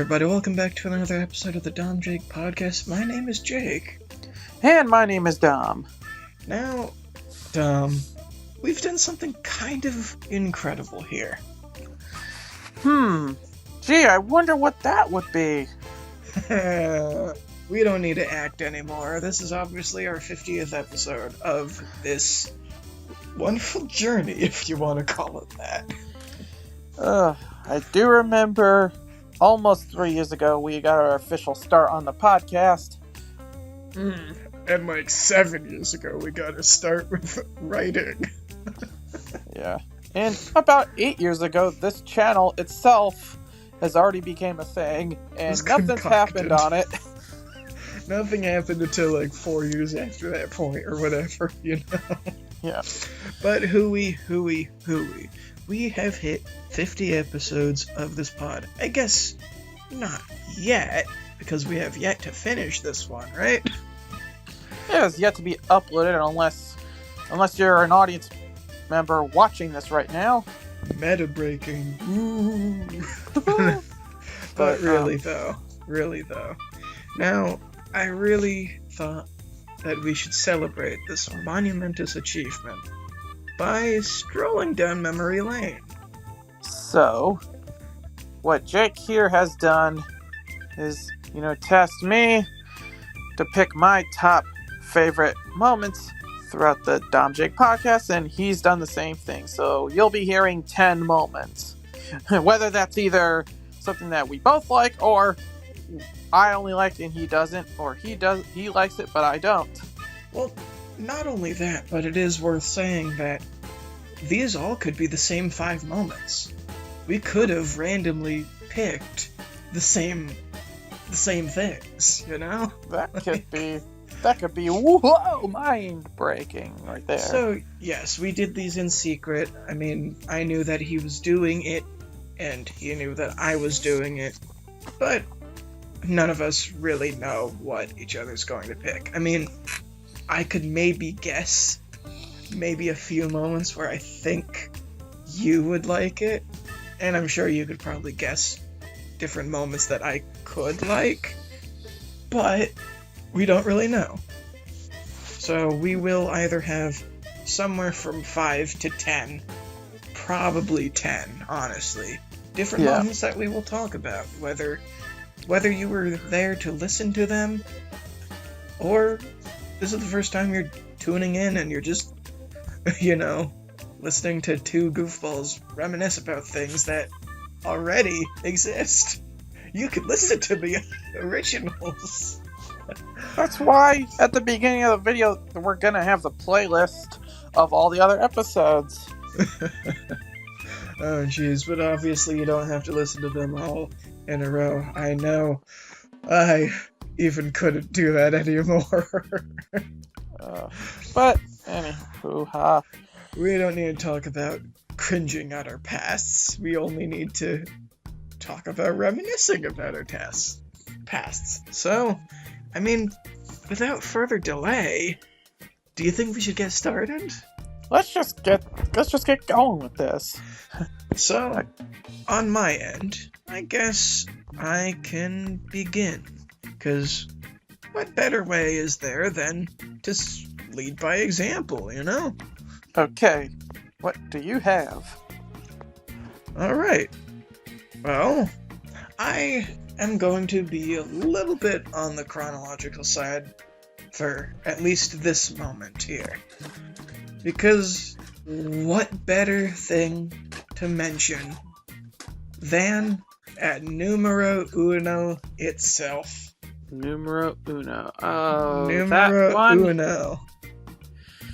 everybody, welcome back to another episode of the DomJake podcast. My name is Jake. And my name is Dom. Now, Dom, we've done something kind of incredible here. Gee, I wonder what that would be. We don't need to act anymore. This is obviously our 50th episode of this wonderful journey, if you want to call it that. I do remember almost 3 years ago we got our official start on the podcast. And like 7 years ago we got to start with writing. Yeah. And about 8 years ago, this channel itself has already became a thing, and nothing's happened on it. Nothing happened until like 4 years after that point, or whatever, you know? Yeah. But hooey. We have hit 50 episodes of this pod. I guess not yet, because we have yet to finish this one, right? It has yet to be uploaded unless you're an audience member watching this right now. Meta breaking. But really though. Now, I really thought that we should celebrate this monumentous achievement by strolling down memory lane. So, what Jake here has done is, tasked me to pick my top favorite moments throughout the DomJake podcast, and he's done the same thing. So you'll be hearing 10 moments. Whether that's either something that we both like, or I only like it and he doesn't, or he likes it but I don't. Well, not only that, but it is worth saying that these all could be the same 5 moments. We could have randomly picked the same things, you know? That could be whoa, mind-breaking right there. So, yes, we did these in secret. I mean, I knew that he was doing it, and he knew that I was doing it, but none of us really know what each other's going to pick. I mean, I could maybe guess maybe a few moments where I think you would like it, and I'm sure you could probably guess different moments that I could like, but we don't really know. So we will either have somewhere from 5 to 10, probably 10, honestly, different moments that we will talk about, whether you were there to listen to them, or this is the first time you're tuning in and you're just, listening to two goofballs reminisce about things that already exist. You could listen to the originals. That's why at the beginning of the video we're gonna have the playlist of all the other episodes. Oh jeez, but obviously you don't have to listen to them all in a row. I know. I even couldn't do that anymore. But anywho, we don't need to talk about cringing at our pasts. We only need to talk about reminiscing about our pasts. So, I mean, without further delay, do you think we should get started? Let's just get going with this. So, on my end, I guess I can begin. 'Cause what better way is there than to lead by example, you know? Okay, what do you have? Alright. Well, I am going to be a little bit on the chronological side for at least this moment here. Because what better thing to mention than at numero uno itself? Numero uno. Oh, numero that one? uno.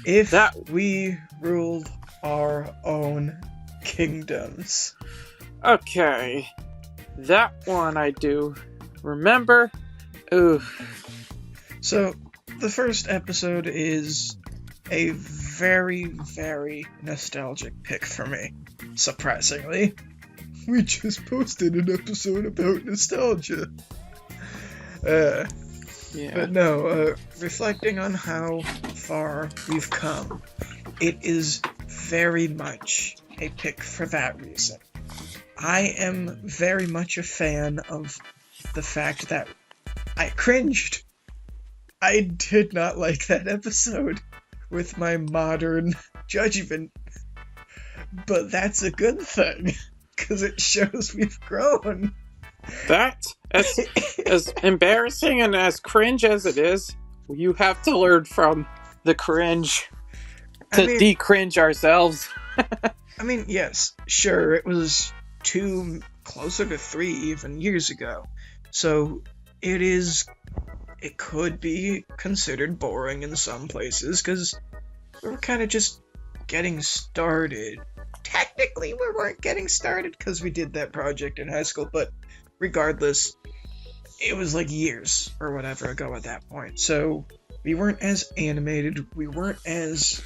If we ruled our own kingdoms. Okay. That one I do remember. Ooh. So, the first episode is a very, very nostalgic pick for me. Surprisingly. We just posted an episode about nostalgia. But no, reflecting on how far we've come, it is very much a pick for that reason. I am very much a fan of the fact that I cringed. I did not like that episode with my modern judgment, but that's a good thing, because it shows we've grown. That, as embarrassing and as cringe as it is, you have to learn from the cringe to de-cringe ourselves. I mean, yes, sure, it was closer to 3 even years ago, so it could be considered boring in some places, because we were kind of just getting started. Technically, we weren't getting started because we did that project in high school, but regardless, it was like years or whatever ago at that point. So we weren't as animated, we weren't as,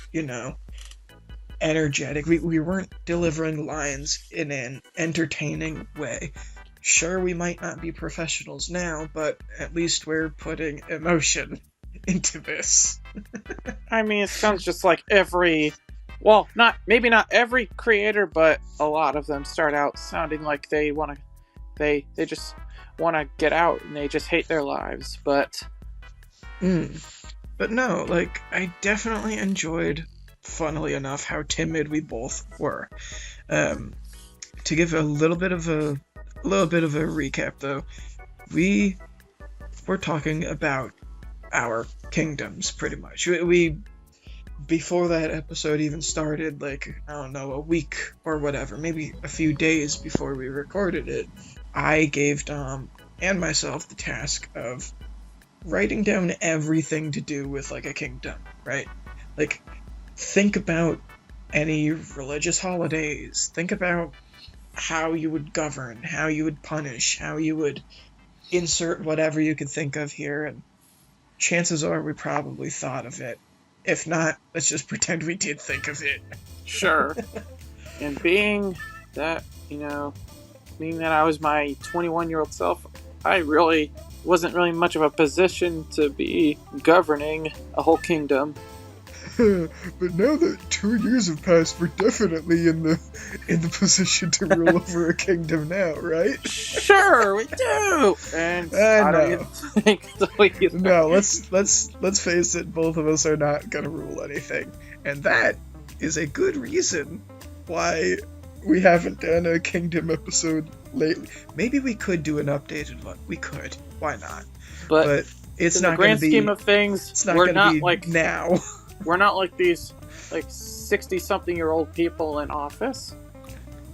energetic, we weren't delivering lines in an entertaining way. Sure, we might not be professionals now, but at least we're putting emotion into this. I mean, it sounds just like maybe not every creator, but a lot of them start out sounding like they just want to get out and they just hate their lives, but no, like, I definitely enjoyed, funnily enough, how timid we both were. To give a little bit of a recap, though, we were talking about our kingdoms, pretty much. We before that episode even started, like, I don't know, a week or whatever, maybe a few days before we recorded it, I gave Dom and myself the task of writing down everything to do with, like, a kingdom, right? Like, think about any religious holidays, think about how you would govern, how you would punish, how you would insert whatever you could think of here, and chances are we probably thought of it. If not, let's just pretend we did think of it. Sure. And being that I was my 21-year-old self, I really wasn't really much of a position to be governing a whole kingdom. But now that 2 years have passed, we're definitely in the position to rule over a kingdom now, right? Sure, we do. And I don't even think so either. No, let's face it. Both of us are not gonna rule anything, and that is a good reason why we haven't done a kingdom episode lately. Maybe we could do an updated one. We could. Why not? But it's in not the grand gonna be, scheme of things. It's not we're gonna not be like now. We're not like these 60-something-year-old people in office.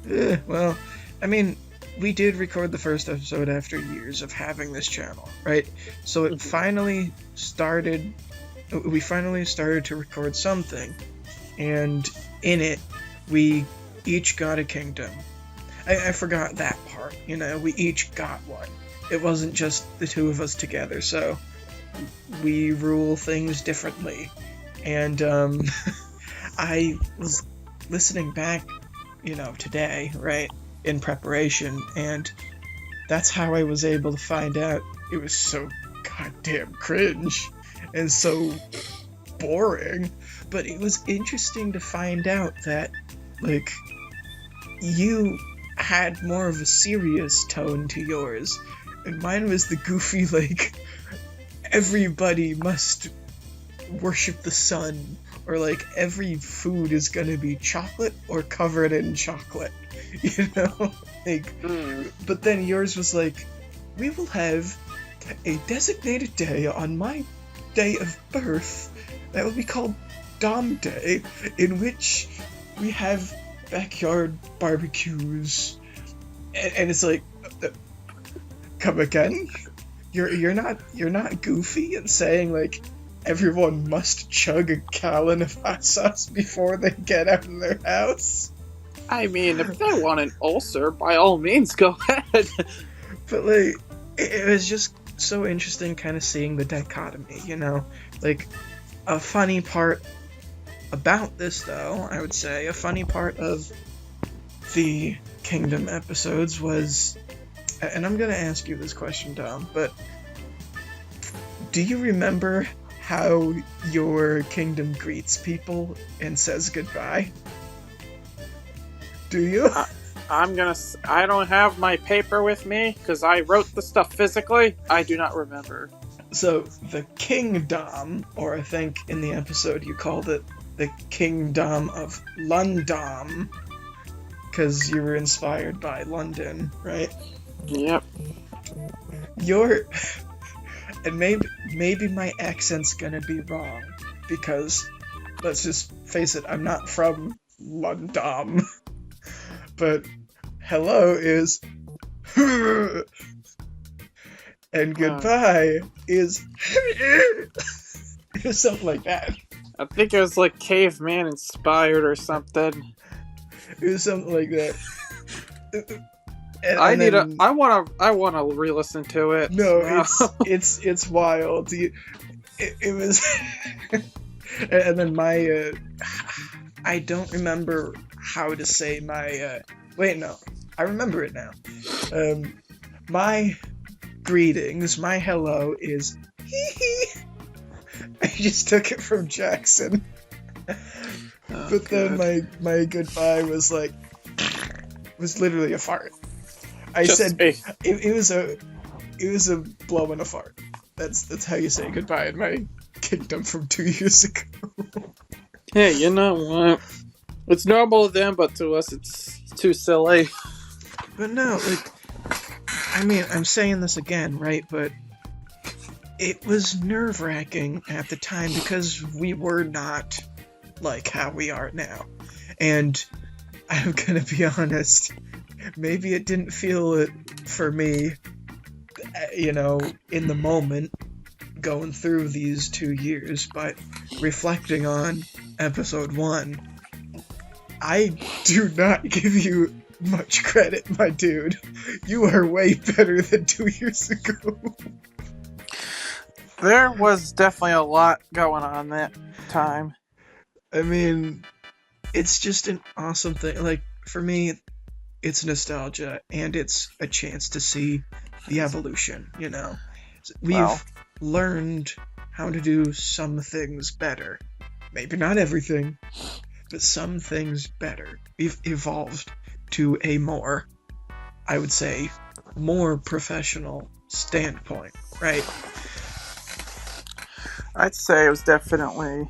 Well, I mean, we did record the first episode after years of having this channel, right? So it finally started. We finally started to record something, and in it, we each got a kingdom. I forgot that part. We each got one. It wasn't just the two of us together, so we rule things differently. And I was listening back, today, right, in preparation, and that's how I was able to find out it was so goddamn cringe and so boring. But it was interesting to find out that, like, you had more of a serious tone to yours, and mine was the goofy, like, everybody must worship the sun, or like every food is gonna be chocolate or covered in chocolate, But then yours was like, we will have a designated day on my day of birth that will be called Dom Day, in which we have backyard barbecues, and it's like, come again? You're not goofy and saying, like, everyone must chug a gallon of hot sauce before they get out of their house? I mean, if they want an ulcer, by all means, go ahead. But, like, it was just so interesting kind of seeing the dichotomy, Like, a funny part about this, though, I would say, a funny part of the Kingdom episodes was, and I'm going to ask you this question, Dom, but do you remember how your kingdom greets people and says goodbye? Do you? I don't have my paper with me because I wrote the stuff physically. I do not remember. So, the Kingdom, or I think in the episode you called it the Kingdom of London, because you were inspired by London, right? Yep. And maybe my accent's gonna be wrong, because let's just face it, I'm not from London. But hello is and goodbye is something like that. I think it was like caveman inspired or something. It was something like that. I wanna re-listen to it. No, it's wild. It was, and then my I don't remember how to say my wait, no, I remember it now. My greetings, my hello is hee hee. I just took it from Jackson. But then my goodbye was literally a fart. I said it was a blow and a fart. That's how you say goodbye in my kingdom from 2 years ago. Hey, you know what? It's normal to them, but to us it's too silly. But no, I mean, I'm saying this again, right? But it was nerve-wracking at the time because we were not like how we are now. And I'm gonna be honest, maybe it didn't feel it for me, in the moment, going through these 2 years, but reflecting on episode 1, I do not give you much credit, my dude. You are way better than 2 years ago. There was definitely a lot going on that time. I mean, it's just an awesome thing. Like, for me, it's nostalgia, and it's a chance to see the evolution, We've learned how to do some things better. Maybe not everything, but some things better. We've evolved to a more, I would say, more professional standpoint, right? I'd say it was definitely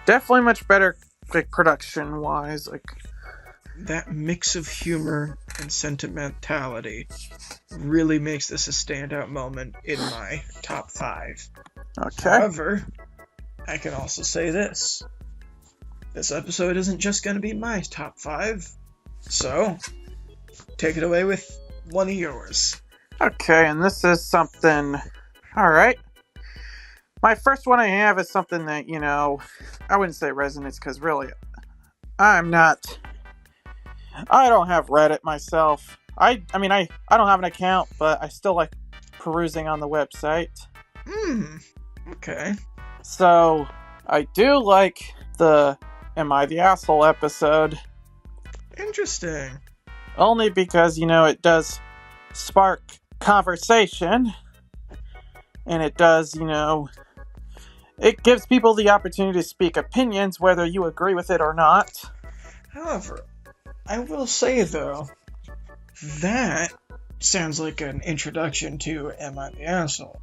much better, like, production-wise. Like, that mix of humor and sentimentality really makes this a standout moment in my top 5. Okay. However, I can also say this. This episode isn't just going to be my top 5, so take it away with one of yours. Okay, and this is something... Alright. My first one I have is something that, I wouldn't say resonates, because really, I don't have Reddit myself. I don't have an account, but I still like perusing on the website. Okay. So, I do like the Am I the Asshole episode. Interesting. Only because, it does spark conversation. And it does, it gives people the opportunity to speak opinions, whether you agree with it or not. However, I will say, though, that sounds like an introduction to Am I the Asshole?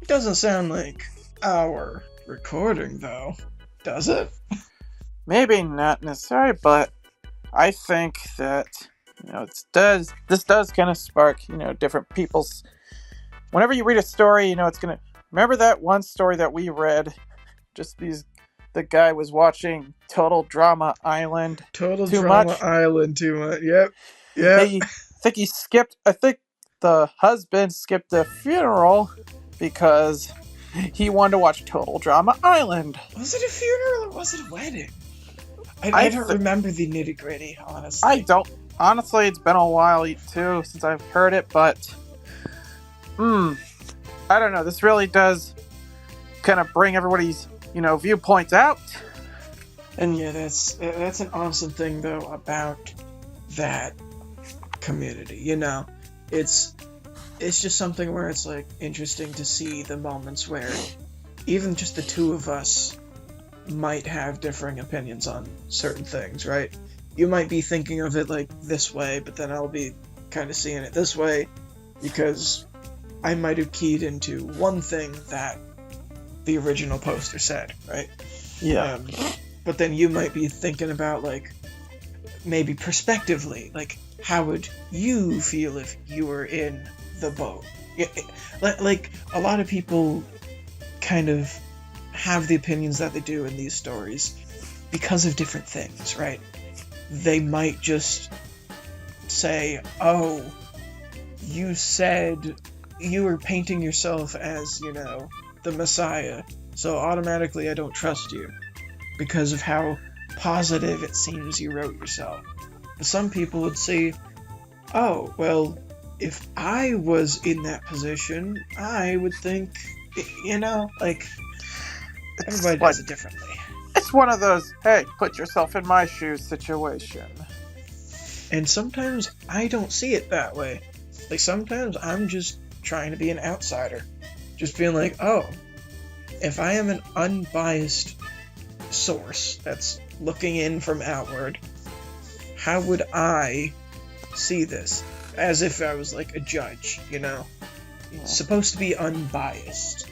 It doesn't sound like our recording, though, does it? Maybe not necessarily, but I think that, this does kind of spark, different people's... Whenever you read a story, it's going to... Remember that one story that we read? The guy was watching Total Drama Island Total too Drama much. Island too much. Yep. I think the husband skipped the funeral because he wanted to watch Total Drama Island. Was it a funeral or was it a wedding? I don't remember the nitty gritty, honestly. I don't. Honestly, it's been a while too since I've heard it, but I don't know. This really does kind of bring everybody's, viewpoints out. And yeah, that's an awesome thing though about that community. It's just something where it's like interesting to see the moments where even just the two of us might have differing opinions on certain things, right? you might be thinking of it like this way, but then I'll be kind of seeing it this way because I might have keyed into one thing that the original poster said, right? Yeah. But then you might be thinking about, like, maybe prospectively, like, how would you feel if you were in the boat? Like, a lot of people kind of have the opinions that they do in these stories because of different things, right? They might just say, oh, you said you were painting yourself as, the Messiah, so automatically I don't trust you because of how positive it seems you wrote yourself. But some people would say, oh, well, if I was in that position, I would think, like, everybody does it differently. It's one of those, hey, put yourself in my shoes situation. And sometimes I don't see it that way. Like, sometimes I'm just trying to be an outsider. Just being like, oh, if I am an unbiased source that's looking in from outward, how would I see this? As if I was like a judge, It's supposed to be unbiased.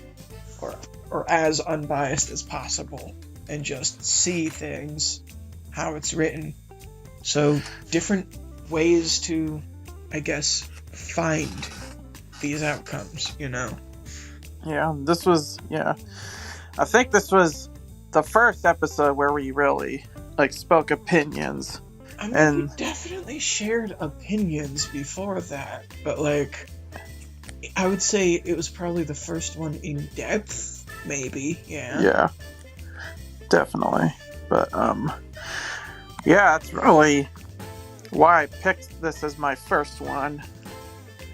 Or as unbiased as possible. And just see things how it's written. So, different ways to, I guess, find these outcomes, Yeah, I think this was the first episode where we really, spoke opinions. I mean, we definitely shared opinions before that, but, I would say it was probably the first one in depth, maybe, yeah. Yeah, definitely. But, that's really why I picked this as my first one.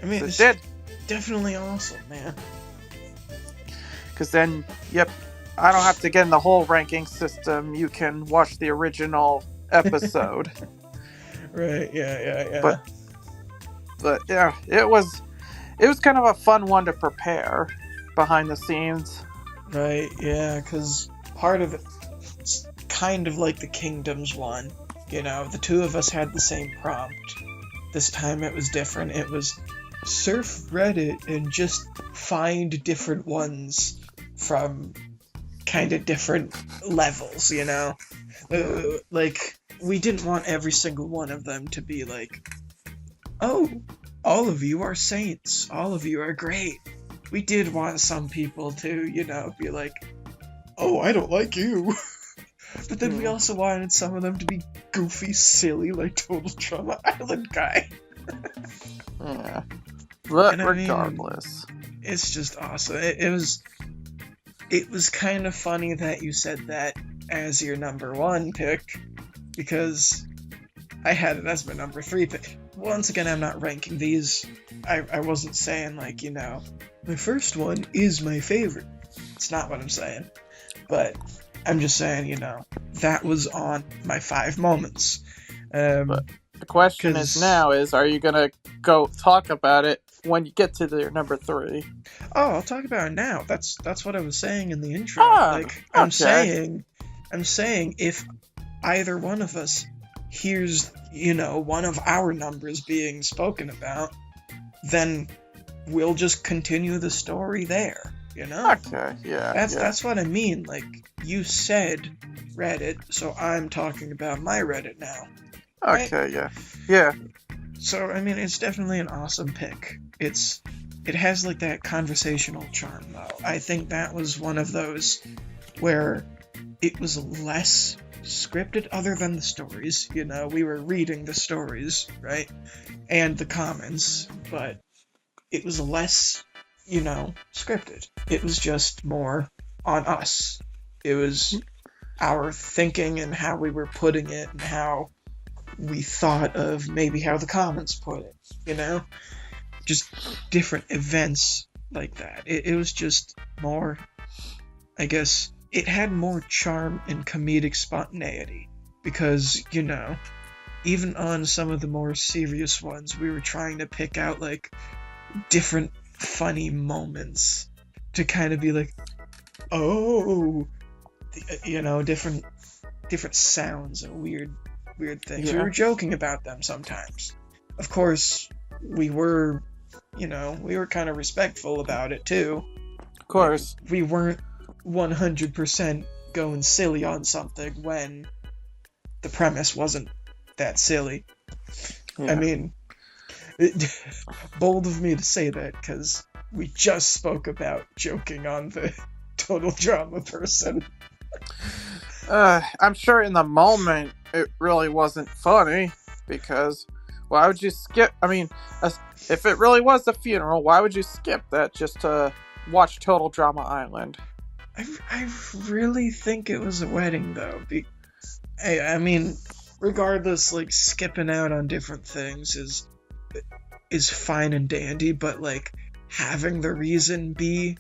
I mean, it's definitely awesome, man. Because then, I don't have to get in the whole ranking system. You can watch the original episode. Right, yeah. But yeah, it was kind of a fun one to prepare behind the scenes. Right, yeah, because part of it's kind of like the Kingdoms one. The two of us had the same prompt. This time it was different. It was surf Reddit and just find different ones from kind of different levels, we didn't want every single one of them to be like, oh, all of you are saints, all of you are great. We did want some people to, be like, oh, I don't like you. But then we also wanted some of them to be goofy, silly, like Total Drama Island guy. Yeah. But regardless. It's just awesome. It was kind of funny that you said that as your number one pick, because I had it as my number 3 pick. Once again, I'm not ranking these. I wasn't saying, my first one is my favorite. It's not what I'm saying. But I'm just saying, that was on my 5 moments. But the question is now are you going to go talk about it when you get to your number 3? Oh, I'll talk about it now. That's what I was saying in the intro. I'm saying if either one of us hears, one of our numbers being spoken about, then we'll just continue the story there, Okay, yeah. That's what I mean. You said Reddit, so I'm talking about my Reddit now. Okay, right? Yeah. So, I mean, it's definitely an awesome pick. It has, that conversational charm, though. I think that was one of those where it was less scripted other than the stories. We were reading the stories, right? And the comments, but it was less, scripted. It was just more on us. It was our thinking and how we were putting it and how we thought of maybe how the comments put it, just different events like that. It was just more, I guess, it had more charm and comedic spontaneity because, even on some of the more serious ones, we were trying to pick out, different funny moments to kind of be like, oh, different sounds and weird weird things. We Yeah. were joking about them sometimes. Of course, we were, we were kind of respectful about it too. Of course. We weren't 100% going silly on something when the premise wasn't that silly. Yeah. I mean, bold of me to say that, because we just spoke about joking on the total drama person. I'm sure in the moment it really wasn't funny, because why would you skip? I mean, if it really was the funeral, why would you skip that just to watch Total Drama Island? I really think it was a wedding, though. I mean, regardless, like, skipping out on different things is fine and dandy, but, like, having the reason be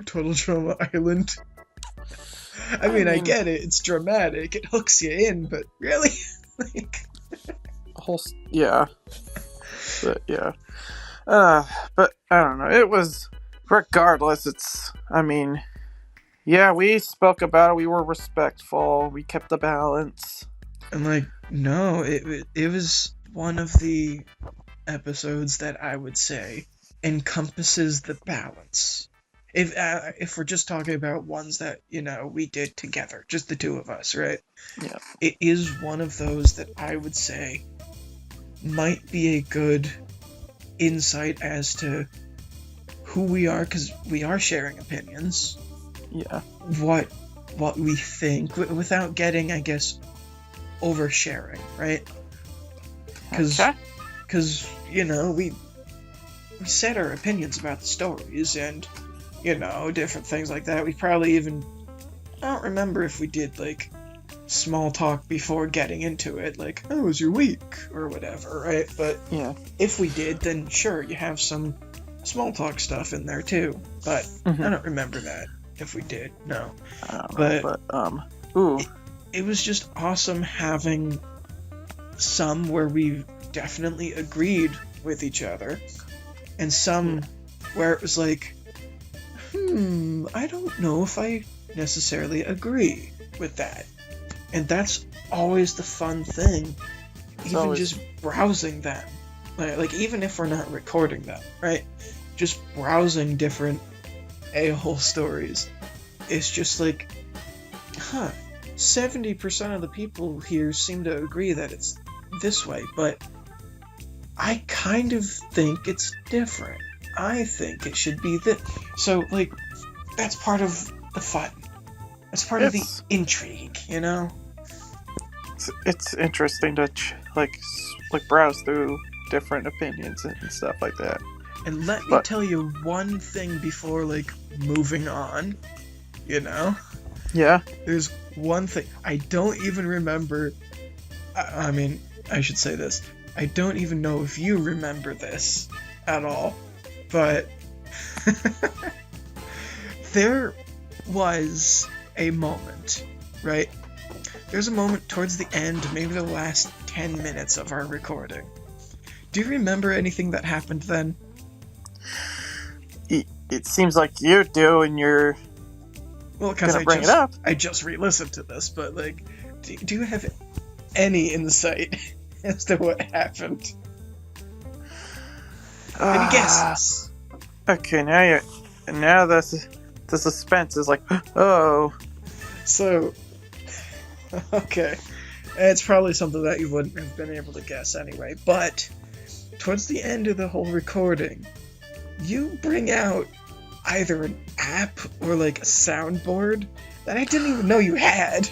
Total Drama Island. I mean, I get it. It's dramatic. It hooks you in, but really, like, yeah. But yeah. But I don't know. It was, regardless. I mean, yeah, we spoke about it. We were respectful. We kept the balance. And like, no, it was one of the episodes that I would say encompasses the balance. If we're just talking about ones that, we did together, just the two of us, right? Yeah. It is one of those that I would say might be a good insight as to who we are, because we are sharing opinions. Yeah. What we think, without getting, I guess, oversharing, right? Because, we said our opinions about the stories and, different things like that. We probably even, I don't remember if we did, like, small talk before getting into it, like, how was your week, or whatever, right? But yeah, if we did, then sure, you have some small talk stuff in there too, but I don't remember that if we did. No. I don't know, but it was just awesome having some where we definitely agreed with each other, and some where it was like, I don't know if I necessarily agree with that. And that's always the fun thing, just browsing them. Like, even if we're not recording them, right? Just browsing different a-hole stories. It's just like, 70% of the people here seem to agree that it's this way, but I kind of think it's different. I think it should be this. So, like, that's part of the fun. That's part of the intrigue, It's interesting to browse through different opinions and stuff like that. And let me tell you one thing before, like, moving on, Yeah? There's one thing. I don't even remember. I mean, I should say this. I don't even know if you remember this at all. But there was a moment, right? There's a moment towards the end, maybe the last 10 minutes of our recording. Do you remember anything that happened then? It seems like you do, and you're because I just re-listened to this, but, like, do you have any insight as to what happened? Any guesses? Okay, now the suspense is like, oh. So, okay, it's probably something that you wouldn't have been able to guess anyway. But towards the end of the whole recording, you bring out either an app or, like, a soundboard that I didn't even know you had.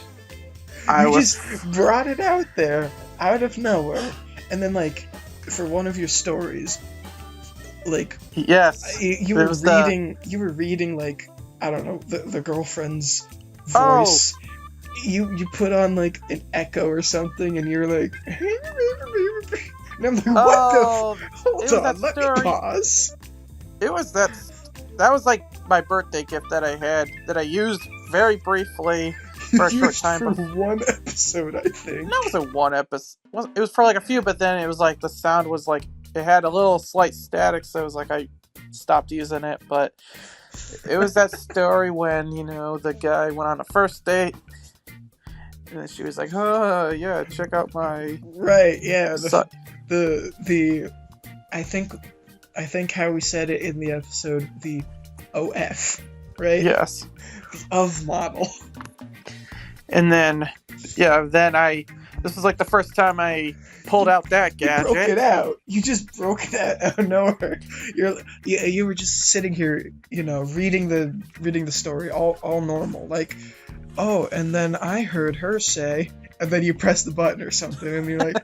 Just brought it out there out of nowhere, and then, like, for one of your stories, like, yes, you were reading, like, I don't know, the girlfriend's voice. You put on, like, an echo or something, and you're like, and I'm like, what the? Hold on, let me pause. It was that was like my birthday gift that I had that I used very briefly for a short time. For one episode, I think. No, it wasn't one episode. It was for like a few, but then it was like the sound was like, it had a little slight static, so it was like I stopped using it. But it was that story when, the guy went on a first date, And then she was like, "Oh yeah, check out my." Right, yeah. So- The I think how we said it in the episode, the OF, right? Yes. The of model. And then, this was like the first time I pulled out that gadget. You broke it out. You just broke that out of nowhere. You were just sitting here, reading the story all normal, like, oh, and then I heard her say, and then you press the button or something, and you're like,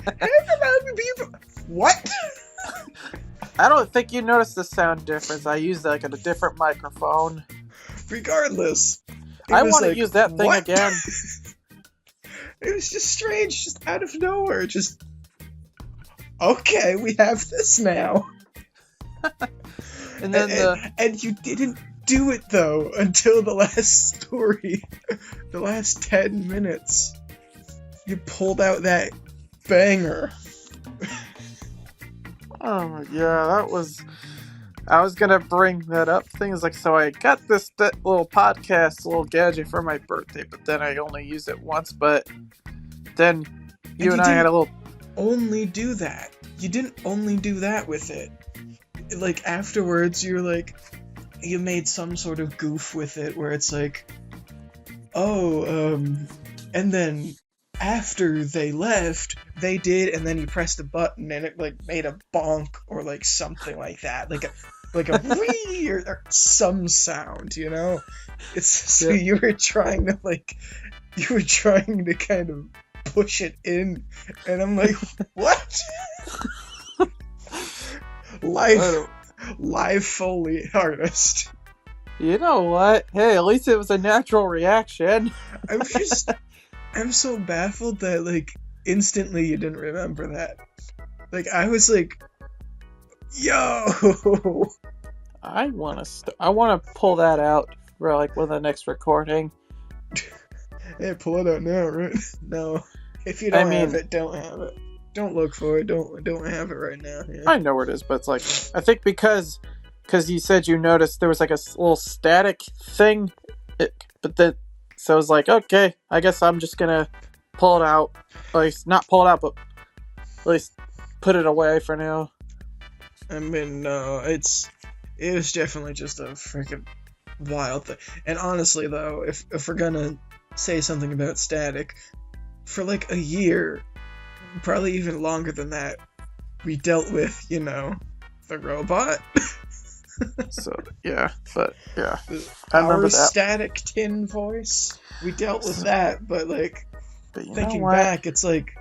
what? I don't think you noticed the sound difference. I used like a different microphone. Regardless, I want to use that thing what? again. It was just strange, just out of nowhere. Just, okay, we have this now. And then and you didn't do it though until the last story, the last 10 minutes. You pulled out that banger. Oh yeah, I was gonna bring that up. Things like, so I got this little little gadget for my birthday, but then I only used it once. But then you and I had a little. Only do that. You didn't only do that with it. Like afterwards, you're like, you made some sort of goof with it where it's like, oh, and then after they left, they did, and then you pressed a button and it like made a bonk or like something like that, like a wee or some sound, It's so you were trying to kind of push it in, and I'm like, what? Live Foley artist. You know what? Hey, at least it was a natural reaction. I'm so baffled that, like, instantly you didn't remember that. Like, I was like, yo! I want to pull that out for, like, with the next recording. Yeah, pull it out now, right? No. If you don't have it, don't have it. Don't look for it. Don't have it right now. Yeah. I know where it is, but it's like, I think because you said you noticed there was like a little static thing, so I was like, okay, I guess I'm just gonna pull it out. At least not pull it out, but at least put it away for now. I mean, no, it was definitely just a freaking wild thing. And honestly, though, if we're gonna say something about static, for like a year, probably even longer than that, we dealt with, the robot. So, yeah, but, yeah. I remember Our that. static tin voice, we dealt with that, but, like, But you thinking know what? back, it's like,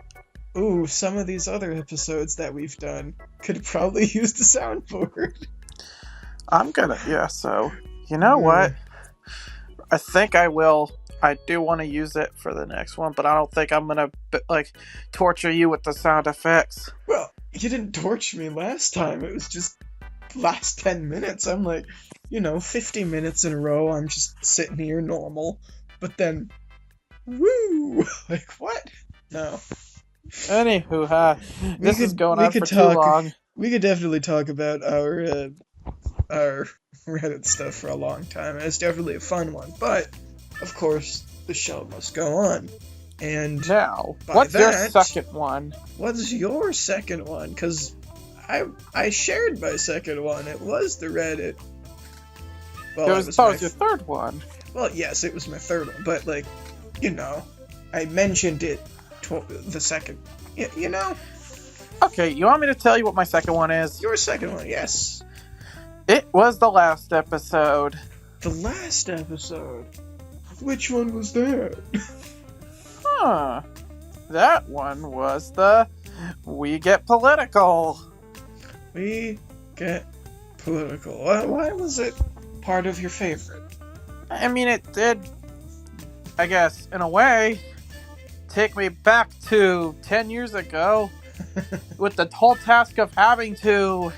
ooh, some of these other episodes that we've done could probably use the soundboard. So, you know what? I think I will. I do want to use it for the next one, but I don't think I'm gonna, torture you with the sound effects. Well, you didn't torture me last time, it was just last 10 minutes. I'm like, 50 minutes in a row, I'm just sitting here normal, but then, woo! Like, what? No. Anywho, this is going on for too long. We could definitely talk about our Reddit stuff for a long time. It's definitely a fun one, but of course the show must go on. And now, what's your second one? What's your second one? Because I shared my second one. It was the Reddit. Well, it was your third one. Well, yes, it was my third one, but like, I mentioned it the second. Okay, you want me to tell you what my second one is? Your second one, yes. It was the last episode. The last episode? Which one was that? Huh. That one was the We Get Political. We Get Political. Why was it part of your favorite? I mean, it did, I guess, in a way, take me back to 10 years ago with the whole task of having to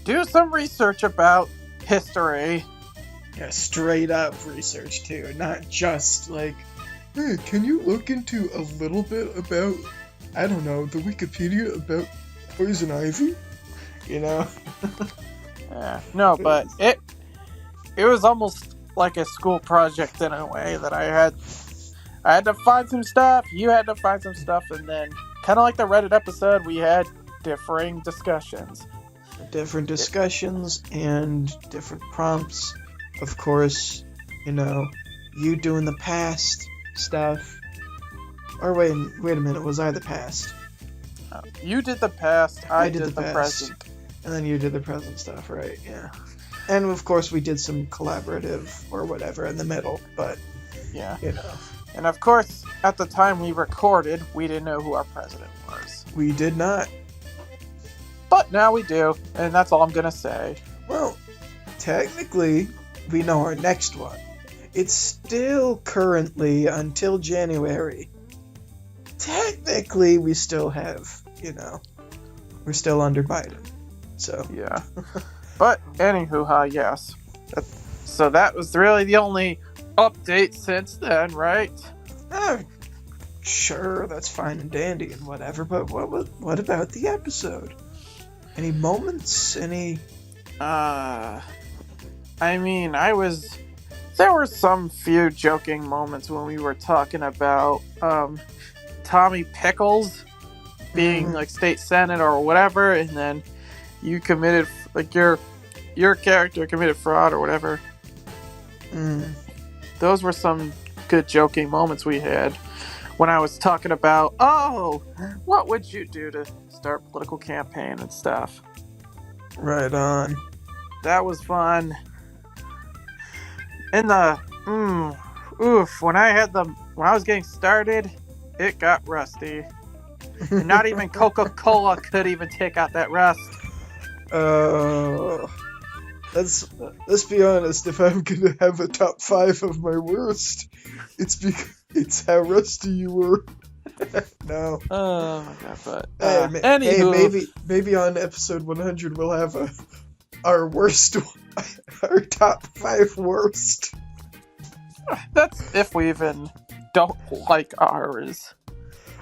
do some research about history. Yeah, straight up research too, not just like, hey, can you look into a little bit about, I don't know, the Wikipedia about poison ivy? Yeah, no, but it was almost like a school project in a way that I I had to find some stuff, you had to find some stuff, and then, kind of like the Reddit episode, we had differing discussions. Different discussions and different prompts. Of course, you doing the past stuff. Or wait a minute, was I the past? You did the past, I did the present. And then you did the present stuff, right? Yeah. And of course we did some collaborative or whatever in the middle, but yeah. And of course, at the time we recorded, we didn't know who our president was. We did not. But now we do, and that's all I'm gonna say. Well, technically, we know our next one. It's still currently until January. Technically, we still have, we're still under Biden. So. Yeah. But, anywho, yes. So that was really the only update since then, right? Sure, that's fine and dandy and whatever, but what about the episode? Any moments? Any... there were some few joking moments when we were talking about, Tommy Pickles being, state senate or whatever, and then you committed, your character committed fraud or whatever. Those were some good joking moments we had when I was talking about, what would you do to start a political campaign and stuff? Right on. That was fun. In the, when I was getting started, it got rusty. And not even Coca-Cola could even take out that rust. Let's be honest, if I'm gonna have a top 5 of my worst, it's how rusty you were. No. Oh my god, but hey, maybe on episode 100 we'll have our worst, our top 5 worst. That's if we even don't like ours.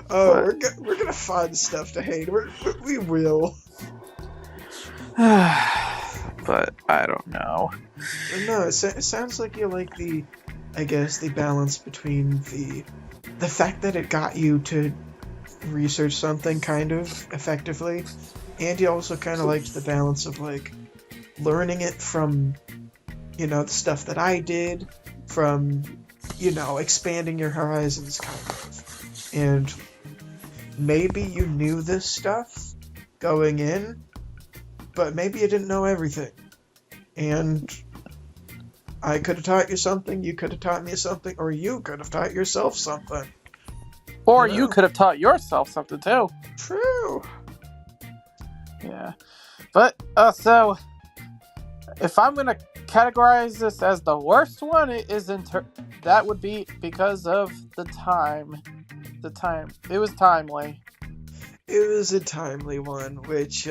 Oh, we're gonna find stuff to hate. We will. But I don't know. No, it sounds like you like the balance between the fact that it got you to research something kind of effectively, and you also kind of liked the balance of learning it from, the stuff that I did, from, expanding your horizons kind of. And maybe you knew this stuff going in, but maybe you didn't know everything. And I could have taught you something, you could have taught me something, or you could have taught yourself something. Or you could have taught yourself something too. True. Yeah. But, so, if I'm going to categorize this as the worst one, that would be because of the time. It was timely. It was a timely one, which,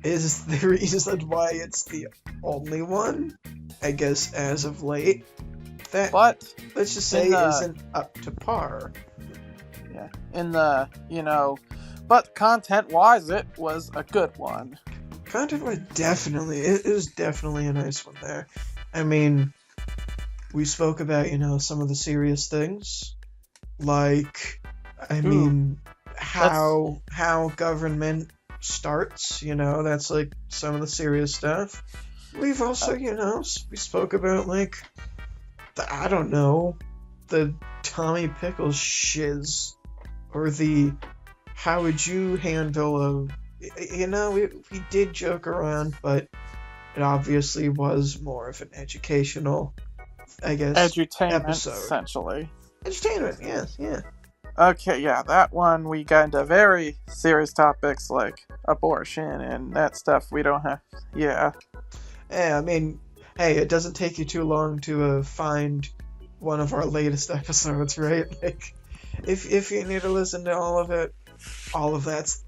is the reason why it's the only one, I guess, as of late. That, but let's just say, isn't up to par. Yeah. But content-wise, it was a good one. Content-wise, definitely. It was definitely a nice one there. I mean, we spoke about, some of the serious things. How government starts, that's some of the serious stuff. We've also, we spoke about the Tommy Pickles shiz, or the how would you handle we did joke around, but it obviously was more of an educational, I guess, edutainment episode. Essentially. Entertainment, yes, yeah. Okay, yeah, that one we got into very serious topics like abortion and that stuff we don't have. Yeah. Yeah, I mean, hey, it doesn't take you too long to find one of our latest episodes, right? If you need to listen to all of it, all of that's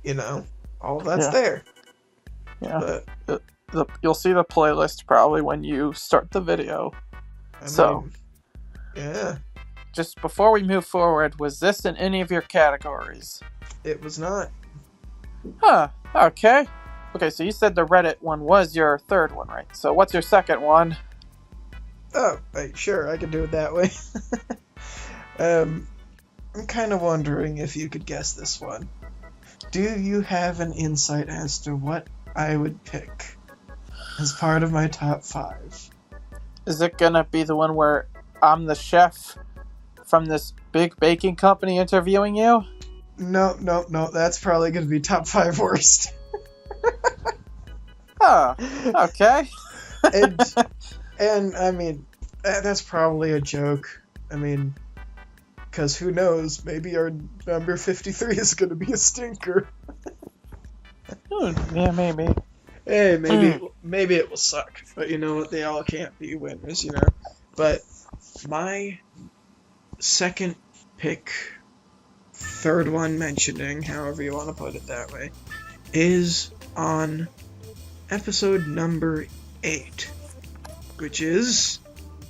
there. Yeah. But you'll see the playlist probably when you start the video. Yeah. Just before we move forward, was this in any of your categories? It was not. Huh. Okay. Okay, so you said the Reddit one was your third one, right? So what's your second one? Oh, right, sure, I can do it that way. I'm kind of wondering if you could guess this one. Do you have an insight as to what I would pick as part of my top 5? Is it gonna be the one where I'm the chef from this big baking company interviewing you? No, that's probably going to be top 5 worst. Oh, okay. and I mean, that's probably a joke. I mean, because who knows, maybe our number 53 is going to be a stinker. Yeah, maybe. Hey, maybe it will suck, but you know what? They all can't be winners, you know. But my second pick, third one mentioning, however you want to put it that way, is on episode number 8, which is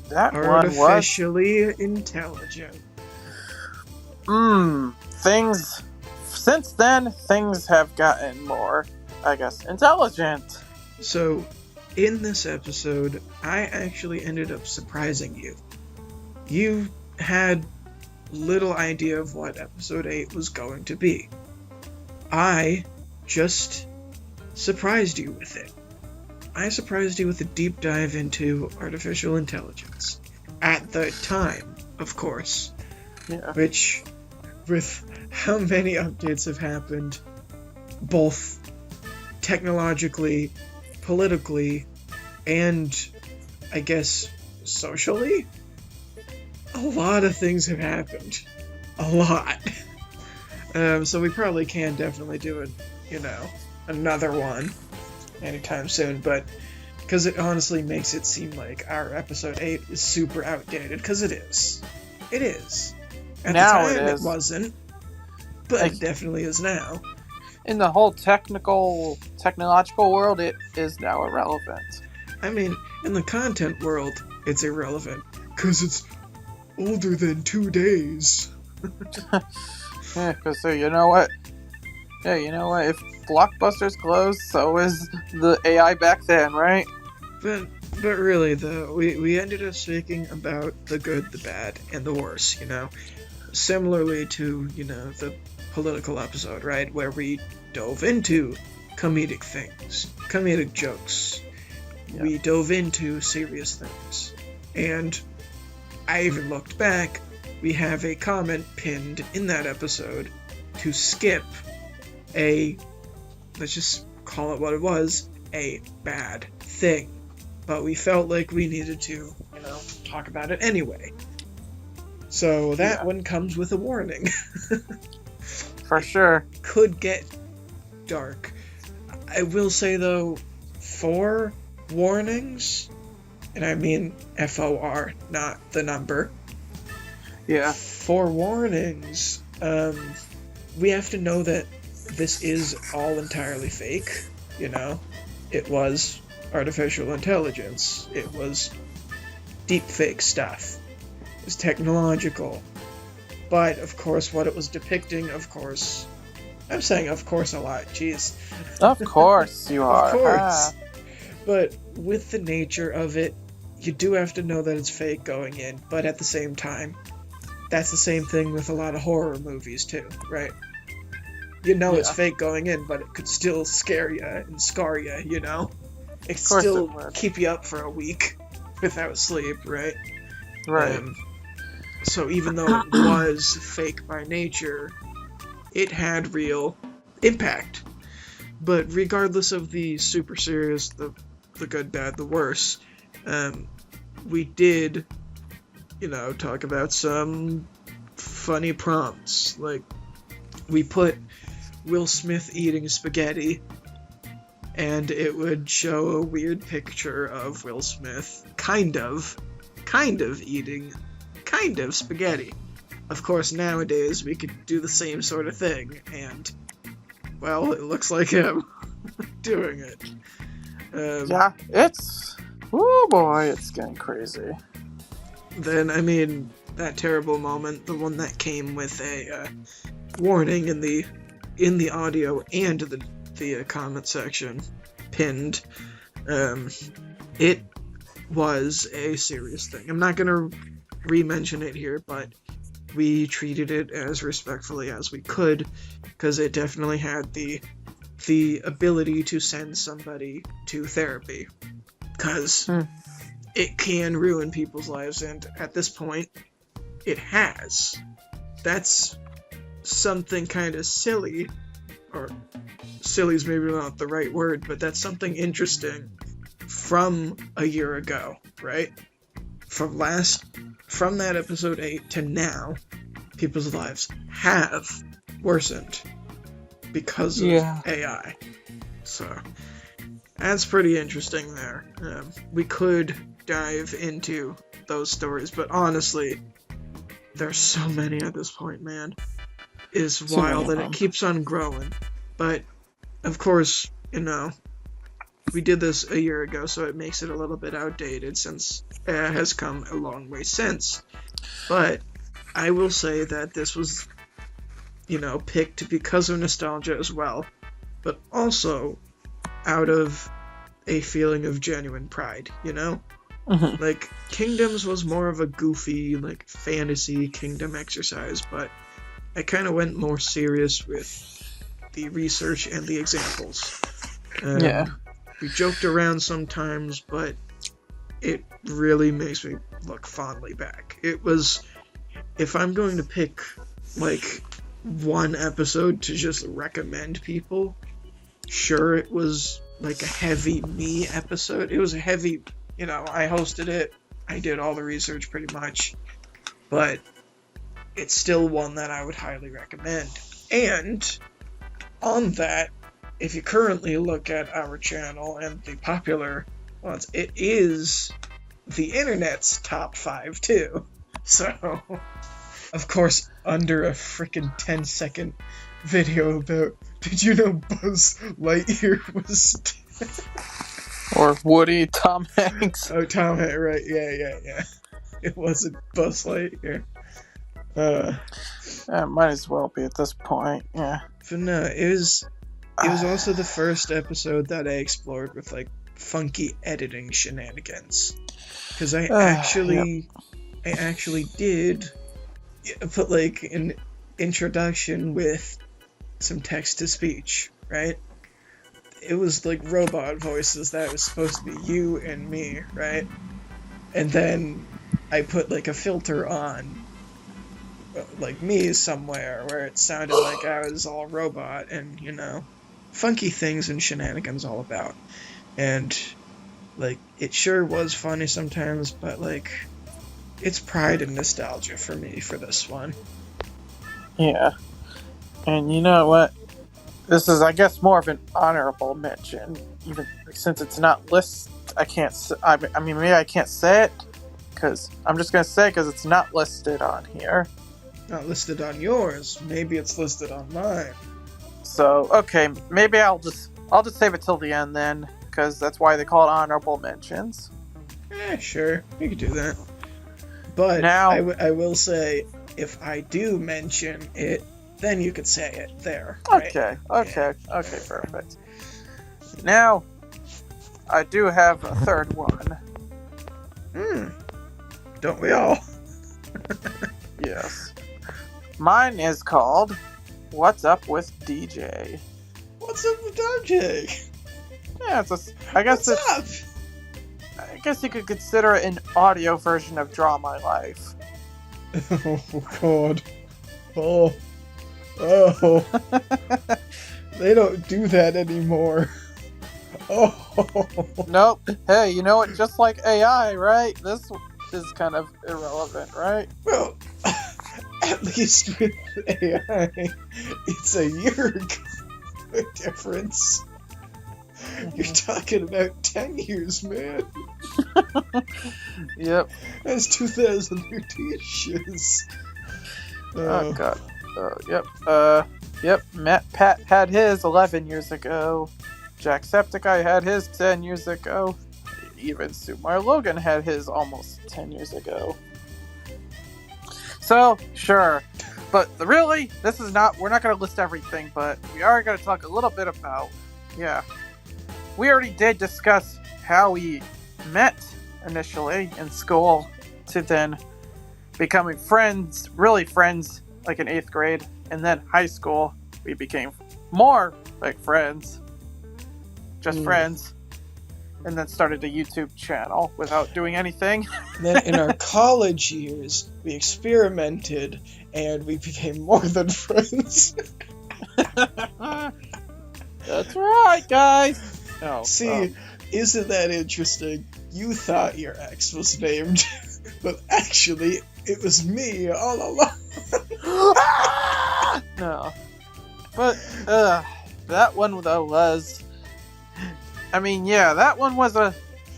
That artificially intelligent. Things. Since then, things have gotten more, I guess, intelligent. So, in this episode, I actually ended up surprising you. You had little idea of what episode 8 was going to be. I just surprised you with it. I surprised you with a deep dive into artificial intelligence. At the time, of course. Yeah. Which, with how many updates have happened, both technologically, politically, and, I guess, socially? A lot of things have happened. A lot. So we probably can definitely do it, another one anytime soon, but because it honestly makes it seem like our episode 8 is super outdated, because it is. It is. At now the time, it is. It wasn't, but it definitely is now. In the whole technological world, it is now irrelevant. I mean, in the content world, it's irrelevant, because it's older than 2 days. Yeah, because you know what? Yeah, you know what? If Blockbuster's closed, so is the AI back then, right? But really, though, we ended up speaking about the good, the bad, and the worse, Similarly to, the political episode, right? Where we dove into comedic things, comedic jokes. Yeah. We dove into serious things. And I even looked back. We have a comment pinned in that episode to skip let's just call it what it was, a bad thing. But we felt like we needed to, talk about it anyway. So that one comes with a warning. For sure. Could get dark. I will say, though, 4 warnings, and I mean FOR, not the number. Yeah. 4 warnings. We have to know that this is all entirely fake, It was artificial intelligence. It was deep fake stuff. It was technological. But, of course, what it was depicting, I'm saying of course a lot, jeez. Of course you are. Of course. But with the nature of it, you do have to know that it's fake going in, but at the same time, that's the same thing with a lot of horror movies too, right? It's fake going in, but it could still scare you and scar you, It could still keep you up for a week without sleep, right? Right. So even though it was fake by nature, it had real impact. But regardless of the super serious, the good, bad, the worse, we did, talk about some funny prompts. Like, we put Will Smith eating spaghetti, and it would show a weird picture of Will Smith kind of eating spaghetti. Of course, nowadays we could do the same sort of thing, and, well, it looks like him doing it. Oh boy, it's getting crazy. Then, that terrible moment, the one that came with a warning in the audio and the comment section, pinned, it was a serious thing. I'm not going to re-mention it here, but we treated it as respectfully as we could, because it definitely had the ability to send somebody to therapy, because it can ruin people's lives, and at this point, it has. That's something kind of silly, or silly's maybe not the right word, but that's something interesting from a year ago, right? From that episode 8 to now, people's lives have worsened because of AI. So that's pretty interesting there. We could dive into those stories, but honestly, there's so many at this point, man. It's wild that it keeps on growing. But, of course, we did this a year ago, so it makes it a little bit outdated since it has come a long way since. But I will say that this was, picked because of nostalgia as well, but also out of a feeling of genuine pride, Like, Kingdoms was more of a goofy, fantasy kingdom exercise, but I kind of went more serious with the research and the examples. We joked around sometimes, but it really makes me look fondly back. It was, if I'm going to pick, one episode to just recommend people, sure, it was, a heavy me episode. It was a heavy, I hosted it, I did all the research pretty much, but it's still one that I would highly recommend. And on that, if you currently look at our channel and the popular ones, it is the internet's top 5 too. So, of course, under a freaking 10-second video about, did you know Buzz Lightyear was... Or Woody, Tom Hanks. Oh, Tom Hanks, right, yeah. It wasn't Buzz Lightyear. Might as well be at this point, yeah. But no, it was also the first episode that I explored with, funky editing shenanigans. Because I actually did put, an introduction with some text-to-speech, right? It was, robot voices that was supposed to be you and me, right? And then I put, a filter on, me somewhere where it sounded like I was all robot and, funky things and shenanigans all about. And, it sure was funny sometimes, but, it's pride and nostalgia for me for this one. Yeah. And you know what? This is, I guess, more of an honorable mention, even since it's not listed. Maybe I can't say it, because I'm just going to say because it's not listed on here. Not listed on yours. Maybe it's listed on mine. So, okay, maybe I'll just save it till the end then, because that's why they call it honorable mentions. Sure, you could do that. But now, I will say, if I do mention it, then you could say it there. Right? Okay, perfect. Now, I do have a third one. Don't we all? Yes. Mine is called What's Up with DJ? What's up with DomJake? Yeah, I guess you could consider it an audio version of Draw My Life. Oh, God. Oh. They don't do that anymore. Oh. Nope. Hey, you know what? Just like AI, right? This is kind of irrelevant, right? Well, at least with AI, it's a year difference. You're talking about 10 years, man. Yep. That's 2013 shiz. Oh, God. Yep. Pat had his 11 years ago. Jacksepticeye had his 10 years ago. Even Sumar Logan had his almost 10 years ago. So, sure. But really, we're not going to list everything, but we are going to talk a little bit about, we already did discuss how we met initially in school to then becoming friends, really friends, like in 8th grade. And then high school, we became more like friends, just friends. And then started a YouTube channel without doing anything. Then in our college years, we experimented and we became more than friends. That's right, guys. Oh, See, isn't that interesting? You thought your ex was named, but actually it was me all along. No. But that one though was, I mean, yeah, that one was a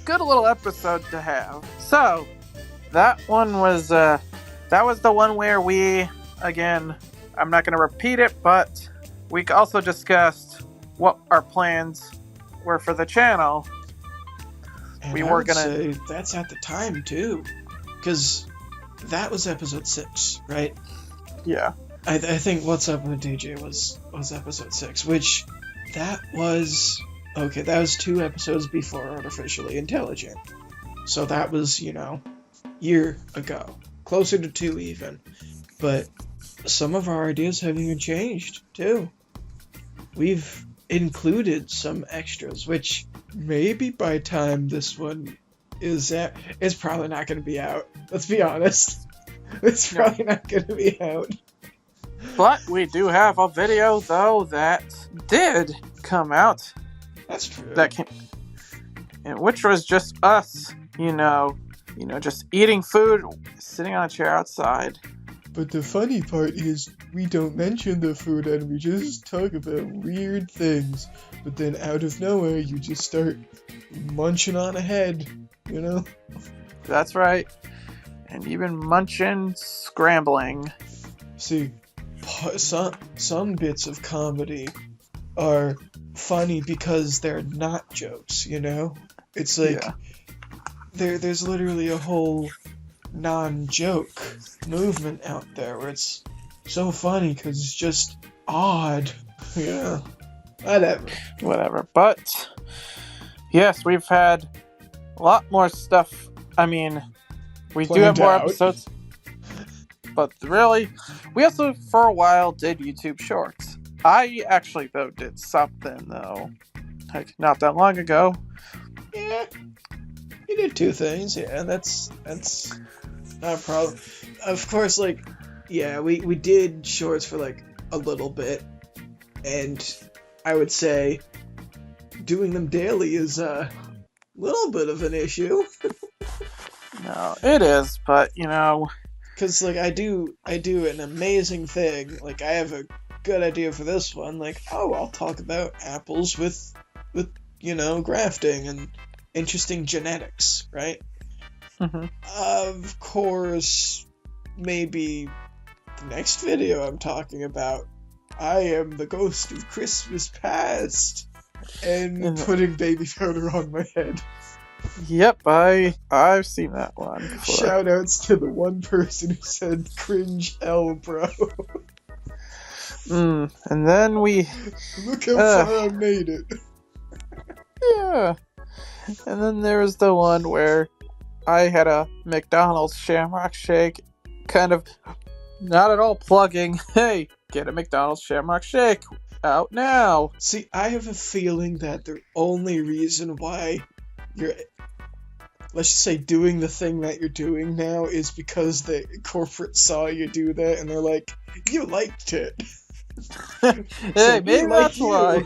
good little episode to have. So, that one was, that was the one where we, again, I'm not going to repeat it, but we also discussed what our plans were for the channel. And we I were would gonna say that's at the time too, because that was episode 6, right? Yeah. I think What's Up with DJ was episode 6, which that was okay. That was 2 episodes before Artificially Intelligent, so that was year ago, closer to 2 even. But some of our ideas have even changed too. We've included some extras, which maybe by time this one is out, it's probably not going to be out. Let's be honest. It's probably not going to be out. But we do have a video, though, that did come out. That's true. That came, and which was just us, just eating food, sitting on a chair outside. But the funny part is, we don't mention the food and we just talk about weird things. But then out of nowhere, you just start munching on ahead, That's right. And even munching, scrambling. See, some bits of comedy are funny because they're not jokes, It's like, there's literally a whole non-joke movement out there where it's so funny because it's just odd. Yeah. Whatever. But, yes, we've had a lot more stuff. I mean, we do have more episodes. But really, we also, for a while, did YouTube Shorts. I actually, though, did something, though, like, not that long ago. Yeah. You did 2 things, yeah, that's not a problem. Of course, we did shorts for, a little bit, and I would say doing them daily is a little bit of an issue. No, it is, but, Because, I do an amazing thing. I have a good idea for this one. I'll talk about apples with grafting and interesting genetics, right? Mm-hmm. Of course, maybe the next video I'm talking about, I am the ghost of Christmas past, and putting baby powder on my head. Yep, I've seen that one before. Shoutouts to the one person who said cringe hell, bro. And then we... Look how far I made it. Yeah. And then there was the one where I had a McDonald's Shamrock Shake, kind of not at all plugging, hey, get a McDonald's Shamrock Shake, out now. See, I have a feeling that the only reason why you're, let's just say, doing the thing that you're doing now is because the corporate saw you do that and they're like, you liked it. Hey, so maybe that's why.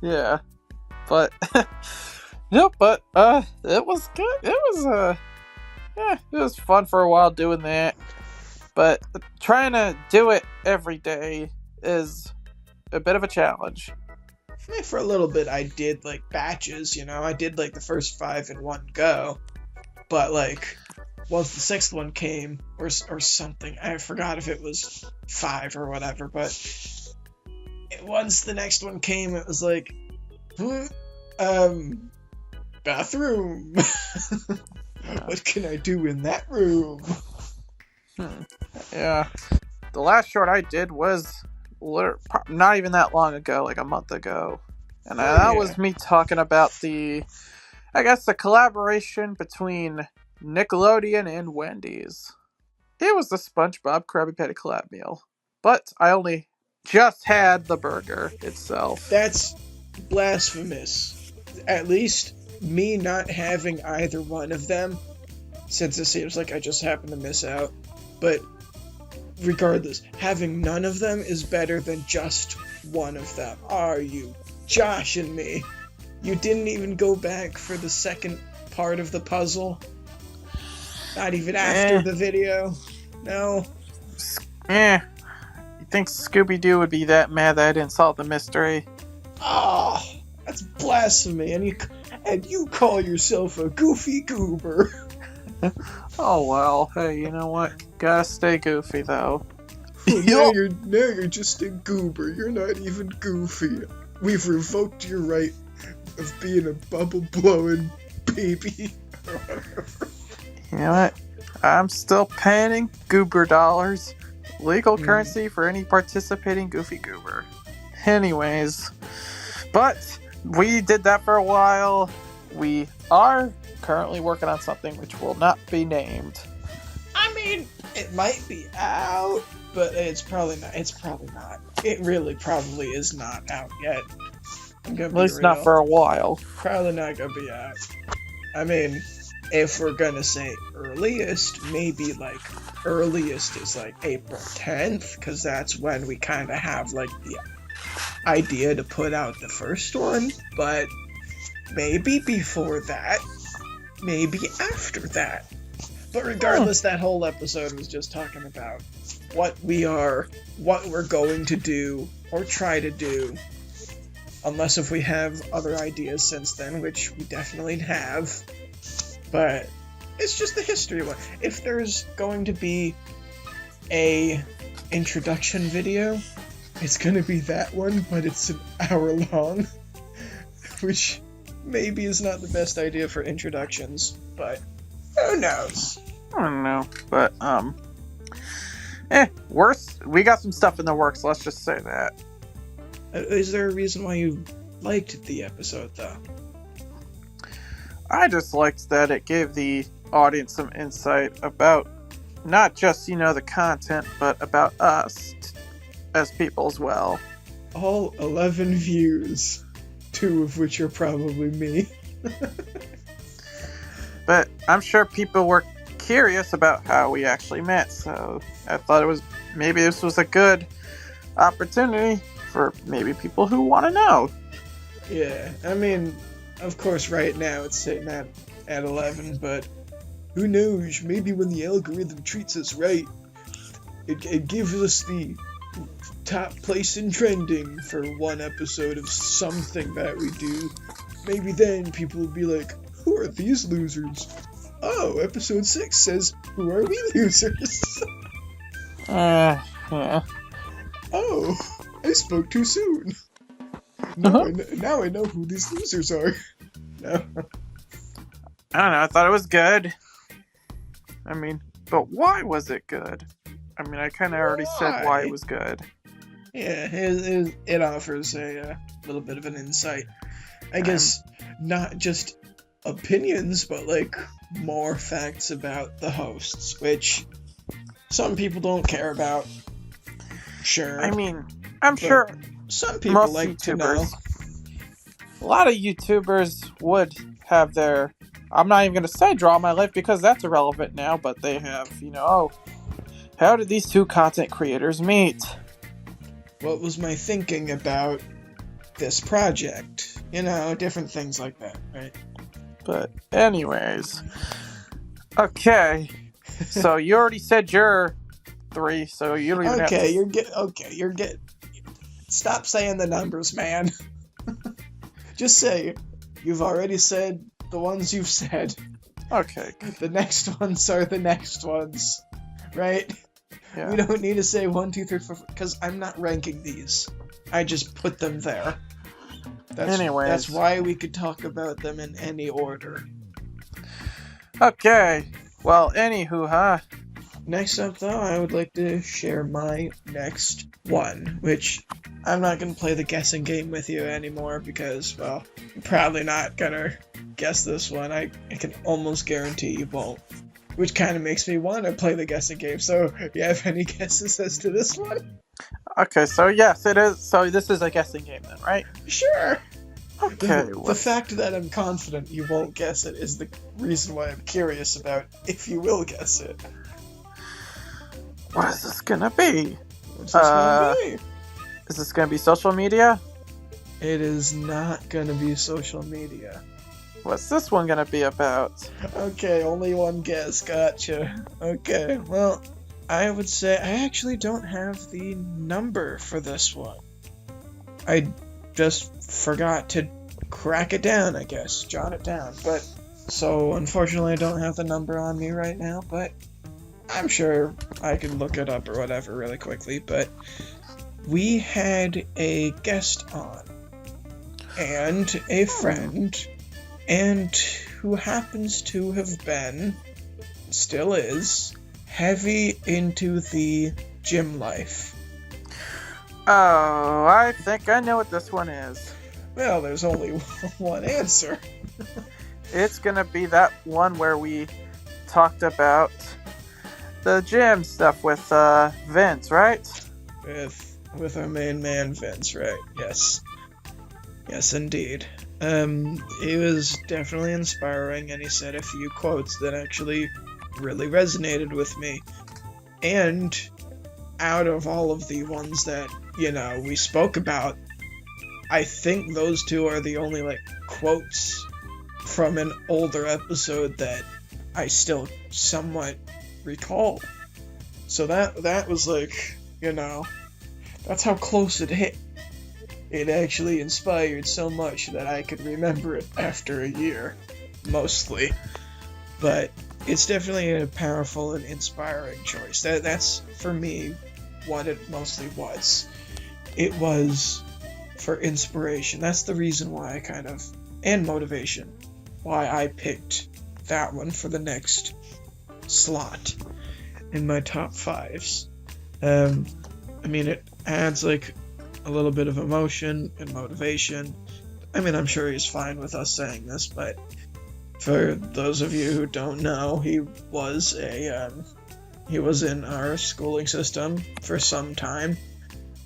Yeah. But, no, but, it was good. It was fun for a while doing that. But trying to do it every day is a bit of a challenge. For a little bit, I did, batches, I did, the first 5 in one go. But, once the 6th one came, or something, I forgot if it was 5 or whatever, but once the next one came, it was bathroom. What can I do in that room? Yeah. The last short I did was not even that long ago, a month ago. And that was me talking about the I guess a collaboration between Nickelodeon and Wendy's. It was the SpongeBob Krabby Patty collab meal, but I only just had the burger itself. That's blasphemous. At least me not having either one of them, since it seems like I just happened to miss out. But regardless, having none of them is better than just one of them. Are you joshing me? You didn't even go back for the second part of the puzzle? Not even after the video? No? You think Scooby-Doo would be that mad that I didn't solve the mystery? Oh, that's blasphemy, and you call yourself a goofy goober. Oh well, hey, you know what? Gotta stay goofy though. now you're just a goober. You're not even goofy. We've revoked your right of being a bubble blowing baby. You know what? I'm still paying goober dollars. Legal currency for any participating goofy goober. Anyways, but we did that for a while. We are currently working on something which will not be named. I mean, it might be out, but it's probably not. It really probably is not out yet. At least not for a while. Probably not gonna be out. I mean, if we're gonna say earliest, maybe like earliest is like April 10th, because that's when we kind of have like the idea to put out the first one. But maybe before that, maybe after that. But regardless, that whole episode was just talking about what we're going to do or try to do. Unless if we have other ideas since then, which we definitely have. But it's just the history one. If there's going to be a introduction video, it's going to be that one, but it's an hour long. Which maybe is not the best idea for introductions, but who knows? I don't know, but we got some stuff in the works, let's just say that. Is there a reason why you liked the episode, though? I just liked that it gave the audience some insight about not just, the content, but about us as people as well. All 11 views, 2 of which are probably me. But I'm sure people were curious about how we actually met, so I thought maybe this was a good opportunity for maybe people who want to know. Yeah, I mean, of course right now it's sitting at 11, but who knows, maybe when the algorithm treats us right, it gives us the top place in trending for one episode of something that we do. Maybe then people will be like, who are these losers? Oh, episode 6 says, who are we losers? Yeah. Oh, I spoke too soon. Now I know who these losers are. No. I don't know, I thought it was good. I mean, but why was it good? I mean, I kind of already said why it was good. Yeah, it offers a little bit of an insight. I guess not just opinions, but like more facts about the hosts, which some people don't care about. Sure. I mean, I'm sure some people like YouTubers, to know. A lot of YouTubers would have their, I'm not even going to say draw my life because that's irrelevant now, but they have, how did these two content creators meet? What was my thinking about this project? Different things like that, right? But anyways, okay, so you already said your 3, so you don't even have to... you're getting... Stop saying the numbers, man. Just say, you've already said the ones you've said. Okay. The next ones are the next ones, right? Yeah. We don't need to say 1, 2, 3, 4, because I'm not ranking these. I just put them there. That's why we could talk about them in any order. Okay. Well, anywho, Next up, though, I would like to share my next one, which I'm not going to play the guessing game with you anymore because, well, I'm probably not going to guess this one. I can almost guarantee you won't, which kind of makes me want to play the guessing game. So, you have any guesses as to this one? Okay, so yes, it is. So this is a guessing game then, right? Sure. Okay. The fact that I'm confident you won't guess it is the reason why I'm curious about if you will guess it. What is this gonna be? What's this gonna be? Is this gonna be social media? It is not gonna be social media. What's this one gonna be about? Okay, only one guess. Gotcha. Okay, well, I would say I actually don't have the number for this one. I just forgot to crack it down, I guess. Jot it down. But, so, unfortunately, I don't have the number on me right now, but I'm sure I can look it up or whatever really quickly. But we had a guest on, and a friend, and who happens to have been, still is, heavy into the gym life. Oh, I think I know what this one is. Well, there's only one answer. It's gonna be that one where we talked about the gym stuff with Vince, right? With our main man Vince, right? Yes. Yes, indeed. He was definitely inspiring, and he said a few quotes that actually really resonated with me. And out of all of the ones that, we spoke about, I think those two are the only, quotes from an older episode that I still somewhat recall. So that was that's how close it hit. It actually inspired so much that I could remember it after a year, mostly. But it's definitely a powerful and inspiring choice. That's, for me, what it mostly was. It was for inspiration. That's the reason why and motivation, why I picked that one for the next slot in my top fives. It adds a little bit of emotion and motivation. I'm sure he's fine with us saying this, but for those of you who don't know, he was in our schooling system for some time.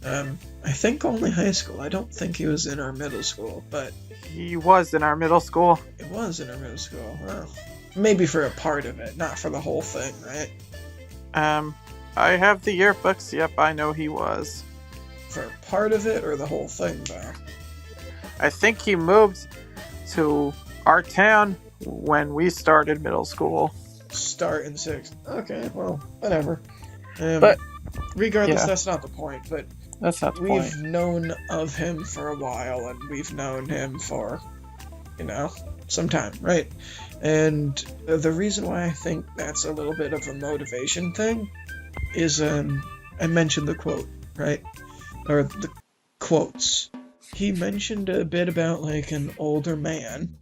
I think only high school. I don't think he was in our middle school, but he was in our middle school. It was in our middle school. Well, maybe for a part of it, not for the whole thing, right? I have the yearbooks. Yep, I know he was. For part of it or the whole thing, though? I think he moved to our town when we started middle school. Start in 6th. Okay, well, whatever. But regardless, yeah. That's not the point. But that's not the point. We've known of him for a while, and we've known him for, some time, right? And the reason why I think that's a little bit of a motivation thing is, I mentioned the quote, right? Or the quotes. He mentioned a bit about, an older man.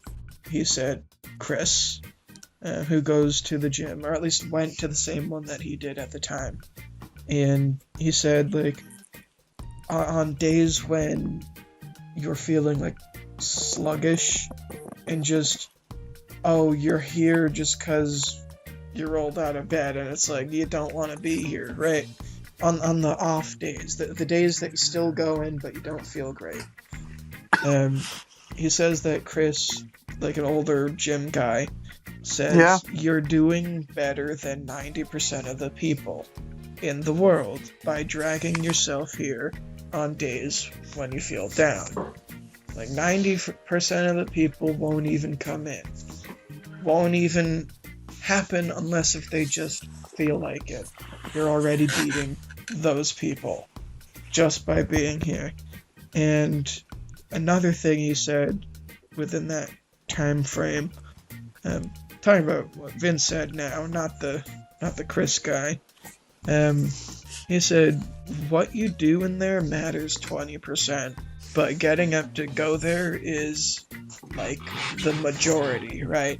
He said, Chris, who goes to the gym, or at least went to the same one that he did at the time. And he said, on days when you're feeling, sluggish, and just, you're here just because you rolled out of bed, and it's you don't want to be here, right? On the off days, the days that you still go in, but you don't feel great. He says that Chris, an older gym guy, says you're doing better than 90% of the people in the world by dragging yourself here on days when you feel down. 90% of the people won't even come in. Won't even happen unless if they just feel like it. You're already beating those people just by being here. And another thing he said within that time frame, talking about what Vince said now, not the Chris guy. He said, what you do in there matters 20%, but getting up to go there is the majority, right?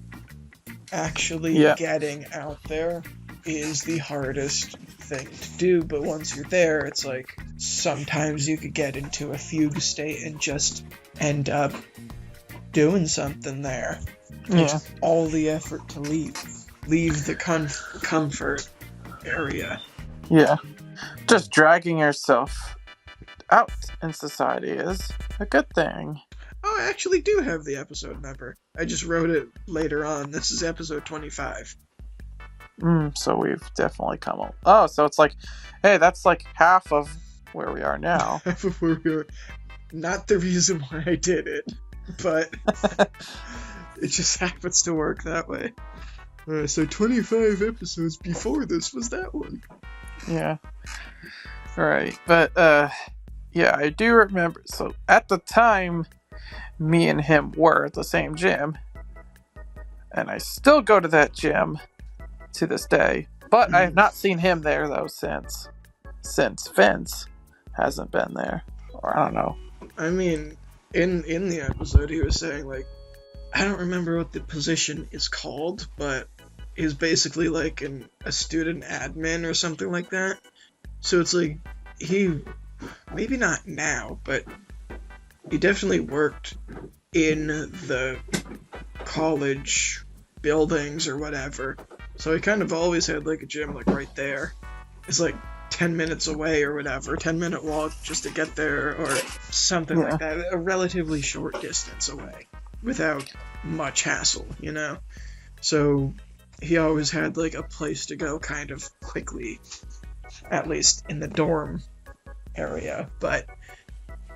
Actually getting out there is the hardest thing to do, but once you're there, it's like sometimes you could get into a fugue state and just end up doing something there. Yeah. It's all the effort to leave the comfort area. Yeah. Just dragging yourself out in society is a good thing. Oh, I actually do have the episode number. I just wrote it later on. This is episode 25. So we've definitely come up. Oh, so it's like, hey, that's like half of where we are now. Half of where we were. Not the reason why I did it, but it just happens to work that way. So 25 episodes before this was that one. Yeah. Right. But, yeah, I do remember. So at the time, me and him were at the same gym. And I still go to that gym to this day. But I have not seen him there, though, since Vince hasn't been there. Or I don't know. I mean, in the episode, he was saying, like, I don't remember what the position is called, but he's basically like a student admin or something like that. So it's like, he, maybe not now, but he definitely worked in the college buildings or whatever. So he kind of always had like a gym like right there. It's like 10 minutes away or whatever, 10-minute walk just to get there or something like that, a relatively short distance away without much hassle, you know? So he always had like a place to go kind of quickly, at least in the dorm area. But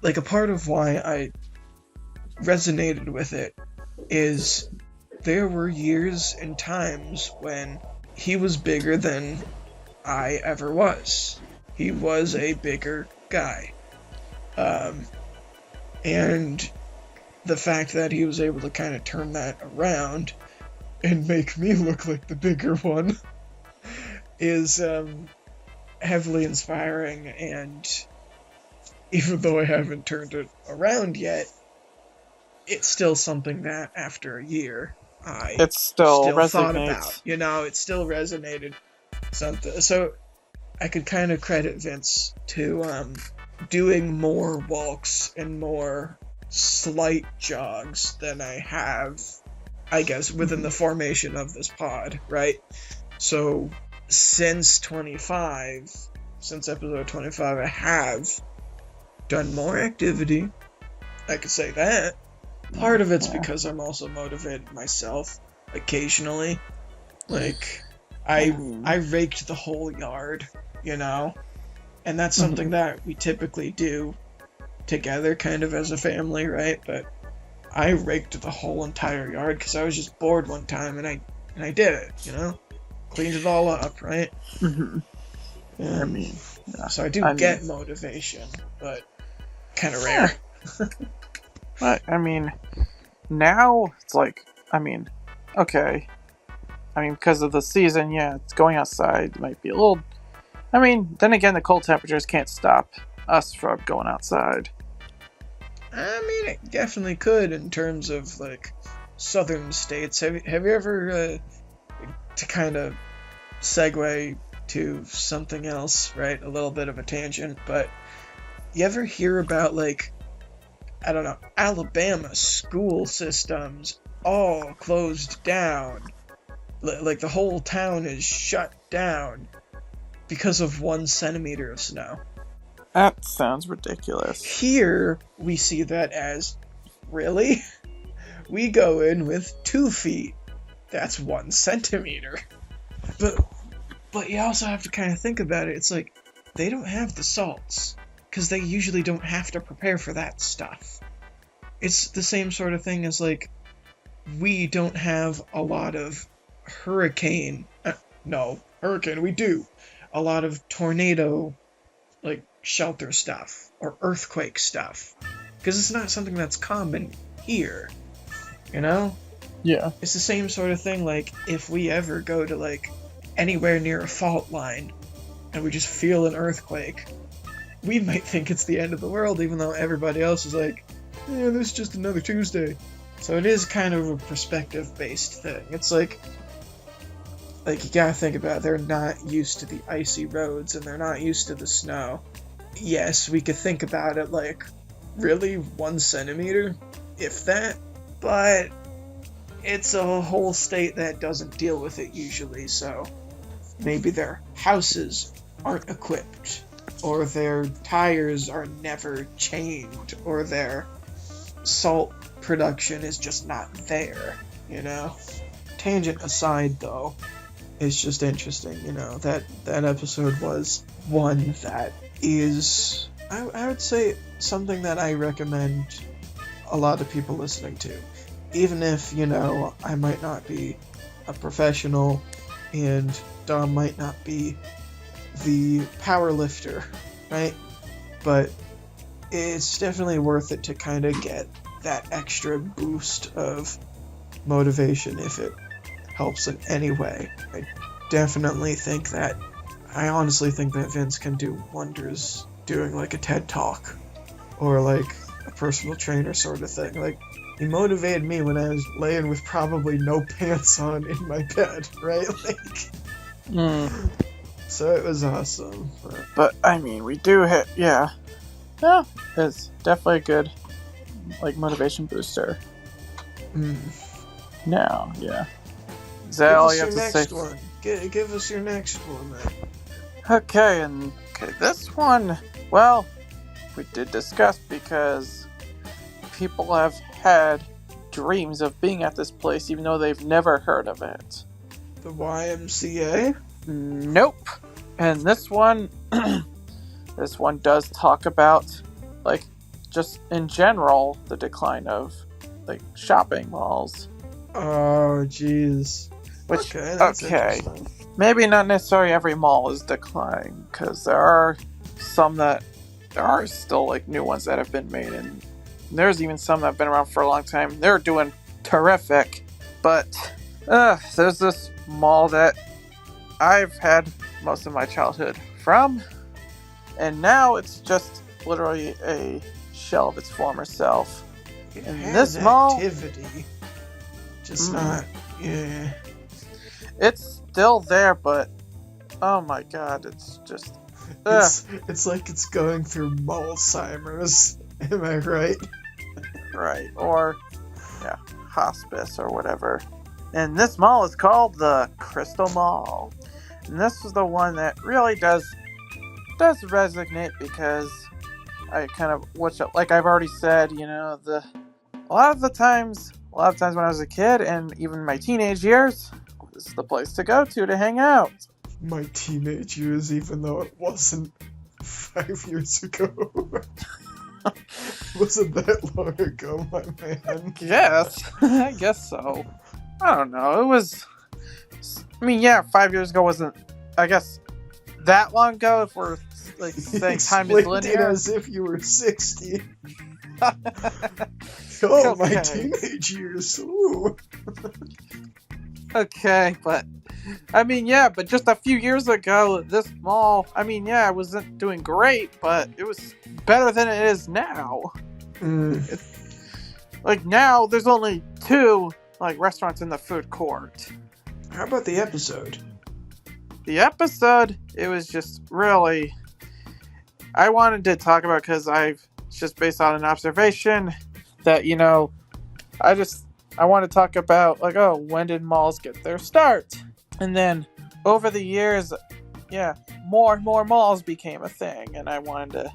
like a part of why I resonated with it is there were years and times when he was bigger than I ever was. He was a bigger guy. And the fact that he was able to kind of turn that around and make me look like the bigger one is heavily inspiring. And even though I haven't turned it around yet, it's still something that after a year I still thought about. You know, it still resonated. So I could kind of credit Vince to doing more walks and more slight jogs than I have, I guess, within the formation of this pod, right? So since episode 25, I have done more activity. I could say that. Part of it's because I'm also motivated myself occasionally. Like, I raked the whole yard, you know? And that's something that we typically do together, kind of as a family, right? But I raked the whole entire yard because I was just bored one time, and I did it, you know? Cleaned it all up, right? I mean, so I do get motivation, but kind of rare. But, I mean, now it's like, okay. Because of the season, it's going outside might be a little... then again, the cold temperatures can't stop us from going outside. It definitely could in terms of, like, southern states. Have you ever, to kind of segue to something else, right? A little bit of a tangent, but you ever hear about, like, I don't know, Alabama school systems all closed down? Like, the whole town is shut down because of 1 centimeter of snow. That sounds ridiculous. Here, we see that as, really? We go in with 2 feet. That's 1 centimeter. But you also have to kind of think about it. It's like, they don't have the salts, because they usually don't have to prepare for that stuff. It's the same sort of thing as, like, we don't have a lot of hurricane, we do. A lot of tornado, like, shelter stuff, or earthquake stuff. Because it's not something that's common here, you know? Yeah. It's the same sort of thing, like, if we ever go to, like, anywhere near a fault line, and we just feel an earthquake, we might think it's the end of the world, even though everybody else is like, yeah, this is just another Tuesday. So it is kind of a perspective-based thing. It's like, Like, you gotta think about it, they're not used to the icy roads and they're not used to the snow. Yes, we could think about it like, really, 1 centimeter? If that? But it's a whole state that doesn't deal with it usually, so maybe their houses aren't equipped, or their tires are never changed, or their salt production is just not there, you know? Tangent aside, though, it's just interesting, you know, that episode was one that is, I would say, something that I recommend a lot of people listening to. Even if, you know, I might not be a professional and Dom might not be the power lifter, right? But it's definitely worth it to kind of get that extra boost of motivation if it helps in any way. I honestly think that Vince can do wonders doing like a TED Talk or like a personal trainer sort of thing. Like, he motivated me when I was laying with probably no pants on in my bed, right? So it was awesome. But I mean, we do hit, yeah, it's definitely a good, like, motivation booster. Now, yeah. Is that all you have to say? Give us your next one, man. Okay, this one, well, we did discuss because people have had dreams of being at this place even though they've never heard of it. The YMCA? Nope. And this one does talk about, like, just in general, the decline of, like, shopping malls. Oh, jeez. Which, That's interesting. Maybe not necessarily every mall is declining, because there are still, like, new ones that have been made, and there's even some that have been around for a long time. They're doing terrific. But there's this mall that I've had most of my childhood from, and now it's just literally a shell of its former self. And this mall, just not, yeah. It's still there, but oh my god, it's just. It's like it's going through Alzheimer's. Am I right? Right, or hospice or whatever. And this mall is called the Crystal Mall. And this is the one that really does resonate because I kind of like I've already said, you know, a lot of times when I was a kid and even my teenage years, this is the place to go to hang out. My teenage years, even though it wasn't 5 years ago. Wasn't that long ago, my man? Yes, I guess so. I don't know. It was. I mean, 5 years ago wasn't, I guess, that long ago. If we're like saying time is linear, as if you were 60. My teenage years. Ooh. Okay, but I mean, but just a few years ago, this mall, I mean, it wasn't doing great, but it was better than it is now. Like, now, there's only 2, like, restaurants in the food court. How about the episode? The episode, it was just really, I wanted to talk about because it's just based on an observation that, you know, I want to talk about, like, when did malls get their start? And then, over the years, more and more malls became a thing, and I wanted to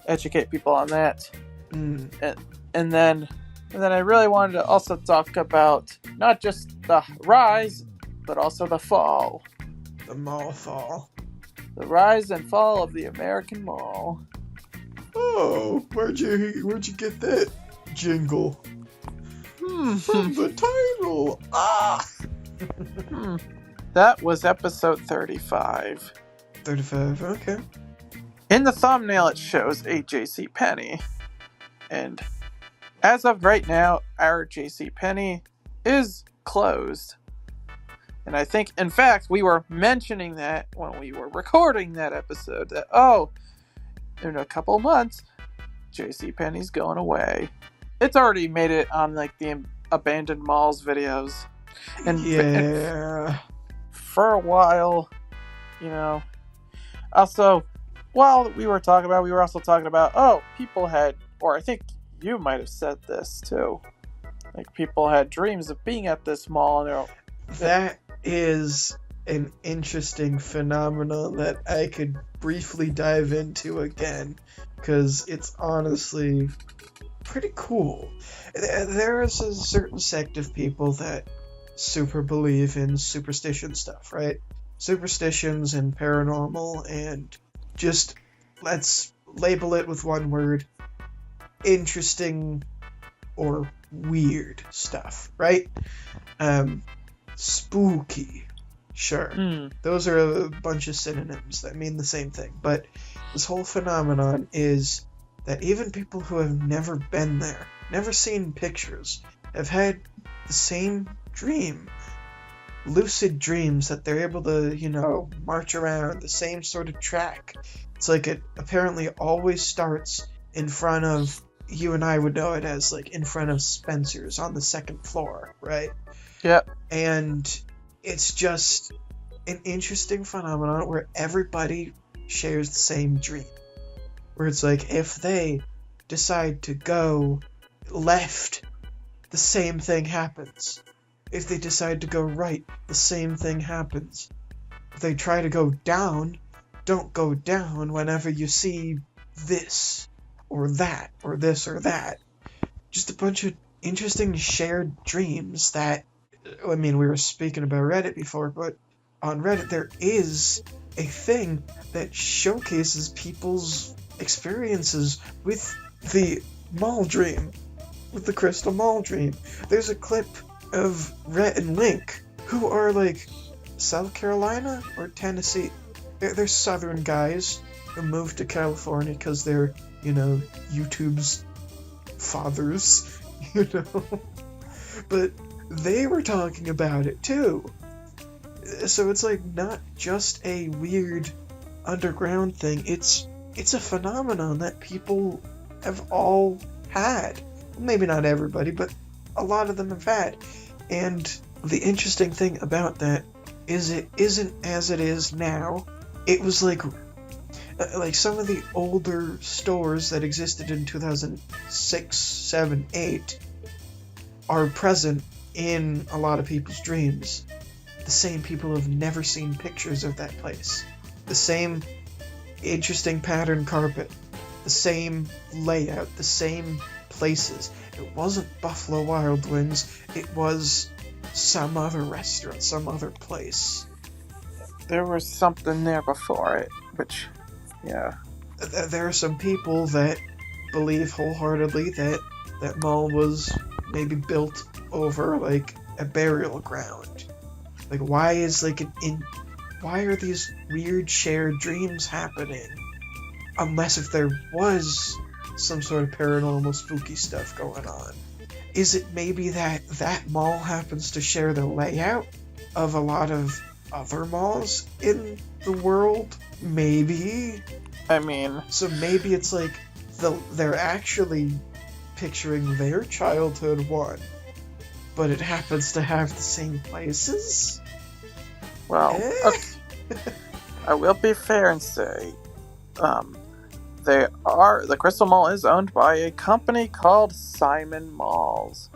educate people on that. And then I really wanted to also talk about not just the rise, but also the fall. The mall fall. The rise and fall of the American mall. Oh, where'd you get that jingle? From the title. That was episode 35. 35, okay. In the thumbnail, it shows a JCPenney. And as of right now, our JCPenney is closed. And I think, in fact, we were mentioning that when we were recording that episode, that, in a couple months, JCPenney's going away. It's already made it on, like, the abandoned malls videos. And for a while, you know. Also, while we were talking about, we were also talking about, oh, people had, or I think you might have said this too, like people had dreams of being at this mall, and That is an interesting phenomenon that I could briefly dive into again, because it's honestly pretty cool. There is a certain sect of people that super believe in superstition stuff, right? Superstitions and paranormal, and just let's label it with one word: interesting or weird stuff, right? Spooky. Sure. Those are a bunch of synonyms that mean the same thing. But this whole phenomenon is that even people who have never been there, never seen pictures, have had the same dream. Lucid dreams that they're able to, march around the same sort of track. It's like it apparently always starts in front of, you and I would know it as like in front of Spencer's on the second floor, right? Yep. And it's just an interesting phenomenon where everybody shares the same dream. Where it's like, if they decide to go left, the same thing happens. If they decide to go right, the same thing happens. If they try to go down, don't go down whenever you see this, or that, or this, or that. Just a bunch of interesting shared dreams that, I mean, we were speaking about Reddit before, but on Reddit there is a thing that showcases people's experiences with the mall dream, with the crystal mall dream. There's a clip of Rhett and Link, who are like South Carolina or Tennessee. They're southern guys who moved to California because they're, YouTube's fathers, But they were talking about it too. So it's like not just a weird underground thing. It's a phenomenon that people have all had. Maybe not everybody, but a lot of them have had. And the interesting thing about that is it isn't as it is now. It was like some of the older stores that existed in 2006, 7, 8 are present in a lot of people's dreams. The same people have never seen pictures of that place. The same interesting pattern carpet. The same layout. The same places. It wasn't Buffalo Wild Wings. It was some other restaurant, some other place. There was something there before it, which, yeah. There are some people that believe wholeheartedly that that mall was maybe built over like a burial ground. Like, why is why are these weird shared dreams happening? Unless if there was some sort of paranormal spooky stuff going on. Is it maybe that mall happens to share the layout of a lot of other malls in the world? Maybe. I mean, so maybe it's like they're actually picturing their childhood one, but it happens to have the same places? Well, okay. I will be fair and say, the Crystal Mall is owned by a company called Simon Malls,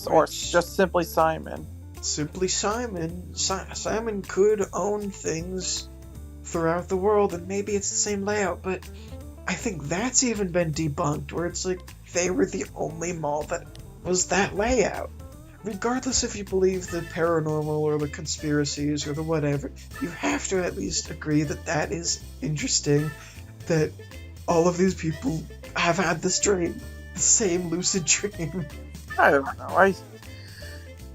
or just simply Simon. Simply Simon. Simon could own things throughout the world, and maybe it's the same layout, but I think that's even been debunked, where it's like they were the only mall that was that layout. Regardless if you believe the paranormal or the conspiracies or the whatever, you have to at least agree that that is interesting, that all of these people have had this dream, the same lucid dream. I don't know.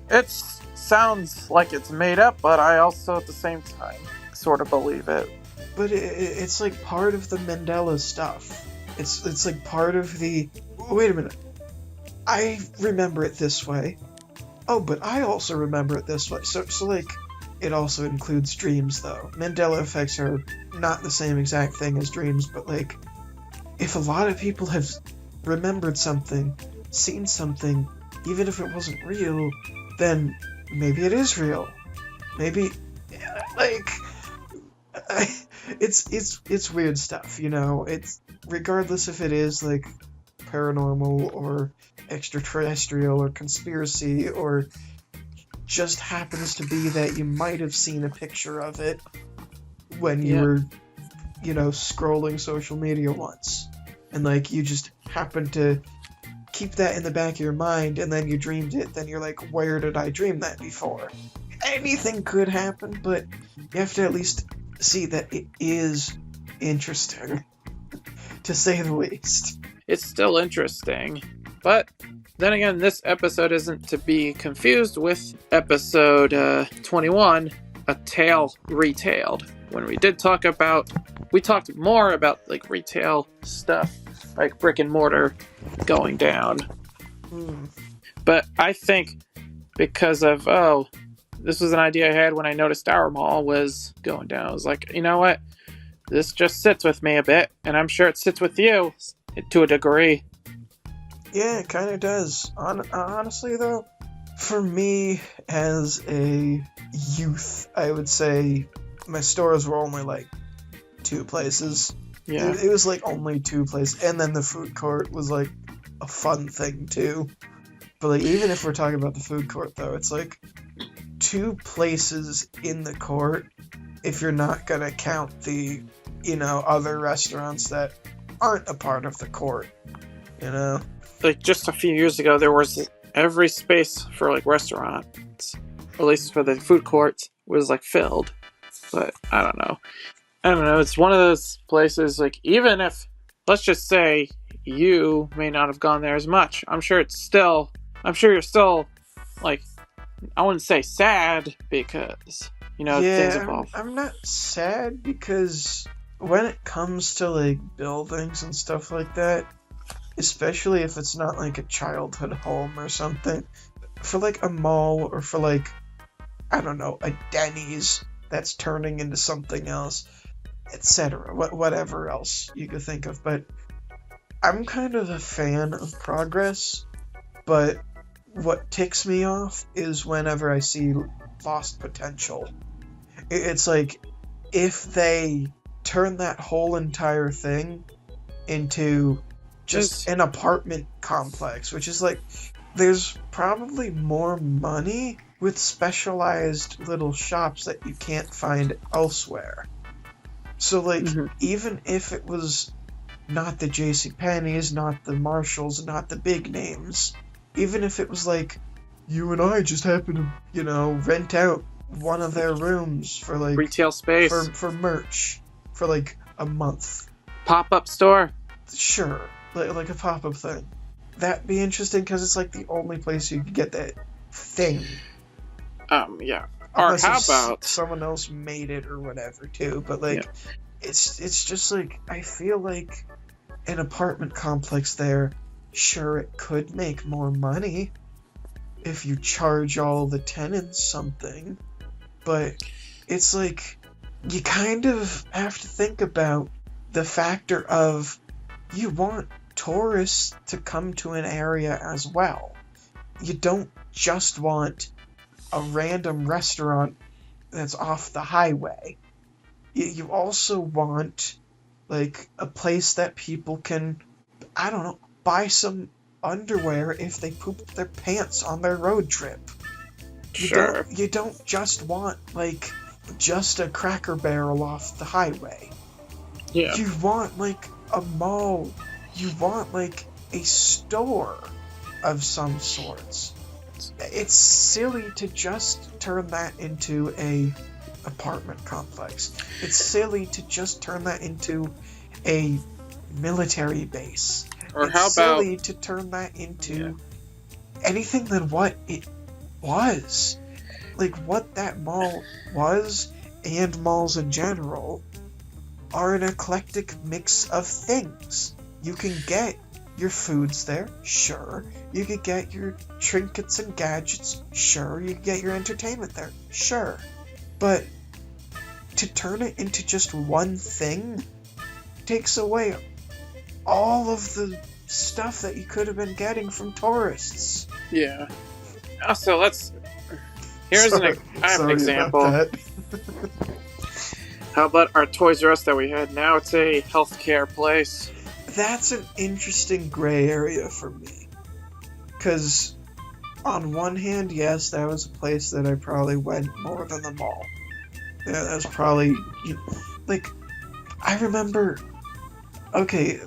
It sounds like it's made up, but I also at the same time sort of believe it. But it's like part of the Mandela stuff. It's like part of the... Wait a minute. I remember it this way. Oh, but I also remember it this way. So like, it also includes dreams, though. Mandela effects are not the same exact thing as dreams, but like, if a lot of people have remembered something, seen something, even if it wasn't real, then maybe it is real. Maybe like, it's weird stuff, you know. It's regardless if it is like paranormal or extraterrestrial or conspiracy or just happens to be that you might have seen a picture of it when you were, you know, scrolling social media once, and like you just happened to keep that in the back of your mind, and then you dreamed it. Then you're like, where did I dream that before? Anything could happen, but you have to at least see that it is interesting, to say the least. It's still interesting, but then again, this episode isn't to be confused with episode 21, A Tale Retailed. When we talked more about like retail stuff, like brick and mortar going down. But I think because of, this was an idea I had when I noticed our mall was going down. I was like, you know what? This just sits with me a bit, and I'm sure it sits with you to a degree. Yeah, it kind of does. Honestly, though, for me as a youth, I would say my stores were only like 2 places. Yeah. It was like only 2 places, and then the food court was like a fun thing too. But like, even if we're talking about the food court, though, it's like 2 places in the court if you're not gonna count the, you know, other restaurants that aren't a part of the court, you know? Like, just a few years ago, there was every space for, like, restaurants, at least for the food courts, was, like, filled. But, I don't know. It's one of those places, like, even if, let's just say, you may not have gone there as much, I'm sure you're still, like, I wouldn't say sad, because, you know, things evolve. I'm not sad, because when it comes to, like, buildings and stuff like that, especially if it's not like a childhood home or something, for like a mall or for like, I don't know, a Denny's that's turning into something else, etc. Whatever else you could think of. But I'm kind of a fan of progress, but what ticks me off is whenever I see lost potential. It's like, if they turn that whole entire thing into just an apartment complex, which is like, there's probably more money with specialized little shops that you can't find elsewhere. So like, even if it was not the JCPenney's, not the Marshalls, not the big names, even if it was like, you and I just happen to, you know, rent out one of their rooms for like retail space for merch for like a month, pop-up store, sure, like a pop-up thing, that'd be interesting, because it's like the only place you could get that thing. Yeah. Unless or how about someone else made it or whatever too, but like, it's just like, I feel like an apartment complex there, sure, it could make more money if you charge all the tenants something, but it's like, you kind of have to think about the factor of, you want tourists to come to an area as well. You don't just want a random restaurant that's off the highway. You also want like a place that people can, I don't know, buy some underwear if they poop their pants on their road trip. You don't just want like just a Cracker Barrel off the highway. Yeah. You want like a mall. You want like a store of some sorts. It's silly to just turn that into a apartment complex. It's silly to just turn that into a military base. Or it's how about silly to turn that into anything than what it was. Like, what that mall was, and malls in general, are an eclectic mix of things. You can get your foods there, sure. You could get your trinkets and gadgets, sure. You could get your entertainment there, sure. But to turn it into just one thing takes away all of the stuff that you could have been getting from tourists. Yeah. Also, I have an example. How about our Toys R Us that we had? Now it's a healthcare place. That's an interesting gray area for me. Because, on one hand, yes, that was a place that I probably went more than the mall. Yeah, that was probably, like, I remember, okay,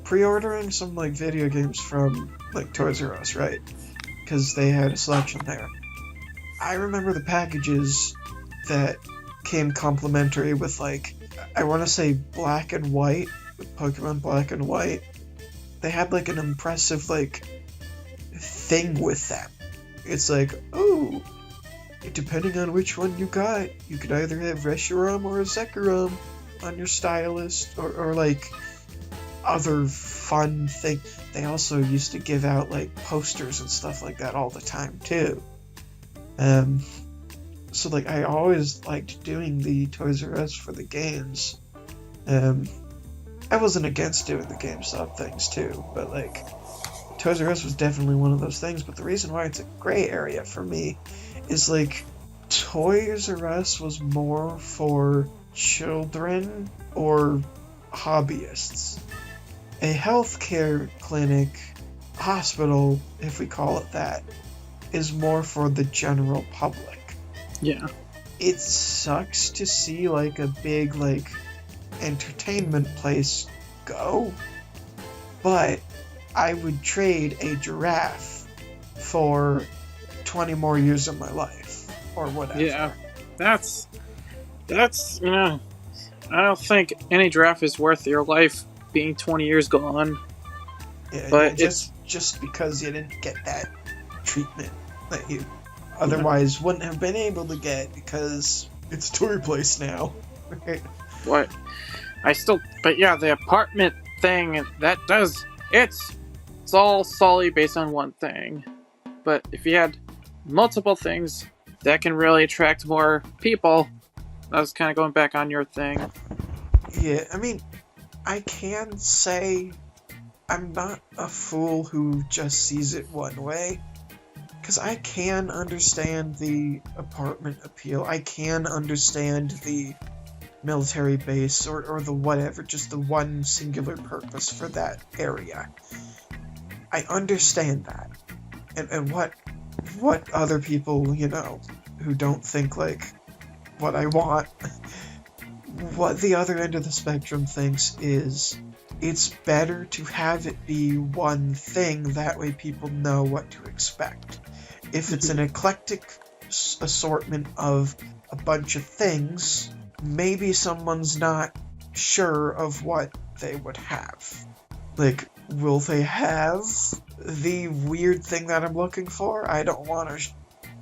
pre-ordering some, like, video games from, like, Toys R Us, right? Because they had a selection there. I remember the packages that came complimentary with, like, I want to say black and white, with Pokemon Black and White. They had, like, an impressive, like, thing with them. It's like, oh, depending on which one you got, you could either have Reshiram or a Zekrom on your stylus, or like, other fun thing. They also used to give out, like, posters and stuff like that all the time, too. So, like, I always liked doing the Toys R Us for the games. I wasn't against doing the GameStop things, too, but, like, Toys R Us was definitely one of those things, but the reason why it's a gray area for me is, like, Toys R Us was more for children or hobbyists. A healthcare clinic, hospital, if we call it that, is more for the general public. Yeah. It sucks to see, like, a big, like, entertainment place go, but I would trade a giraffe for 20 more years of my life, or whatever. Yeah, that's, I don't think any giraffe is worth your life being 20 years gone. Yeah, but just because you didn't get that treatment that you otherwise wouldn't have been able to get because it's a toy place now. Right? What? But yeah, the apartment thing, it's all solely based on one thing. But if you had multiple things, that can really attract more people. I was kind of going back on your thing. Yeah, I mean, I can say I'm not a fool who just sees it one way. Because I can understand the apartment appeal. I can understand the military base or the whatever, just the one singular purpose for that area. I understand that. And what other people, who don't think like what I want, what the other end of the spectrum thinks is it's better to have it be one thing, that way people know what to expect. If it's an eclectic assortment of a bunch of things, maybe someone's not sure of what they would have. Like, will they have the weird thing that I'm looking for? I don't want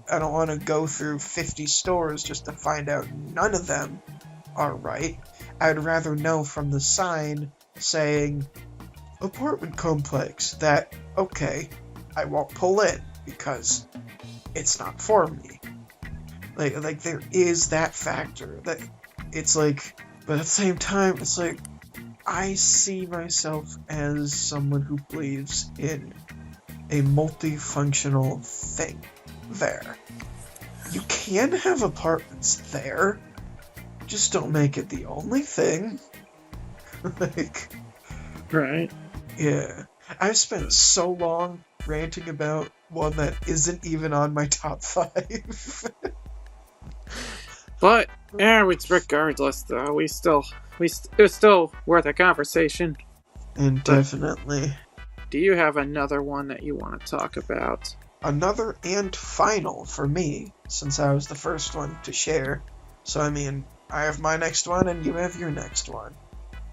to go through 50 stores just to find out none of them are right. I'd rather know from the sign saying apartment complex that, okay, I won't pull in because it's not for me. Like there is that factor that it's like, but at the same time, it's like I see myself as someone who believes in a multifunctional thing there. You can have apartments there, just don't make it the only thing. Like, right. Yeah. I've spent so long ranting about one that isn't even on my top 5. But yeah, it's regardless though. It was still worth a conversation. And definitely. Do you have another one that you want to talk about? Another and final for me, since I was the first one to share. So I mean, I have my next one and you have your next one.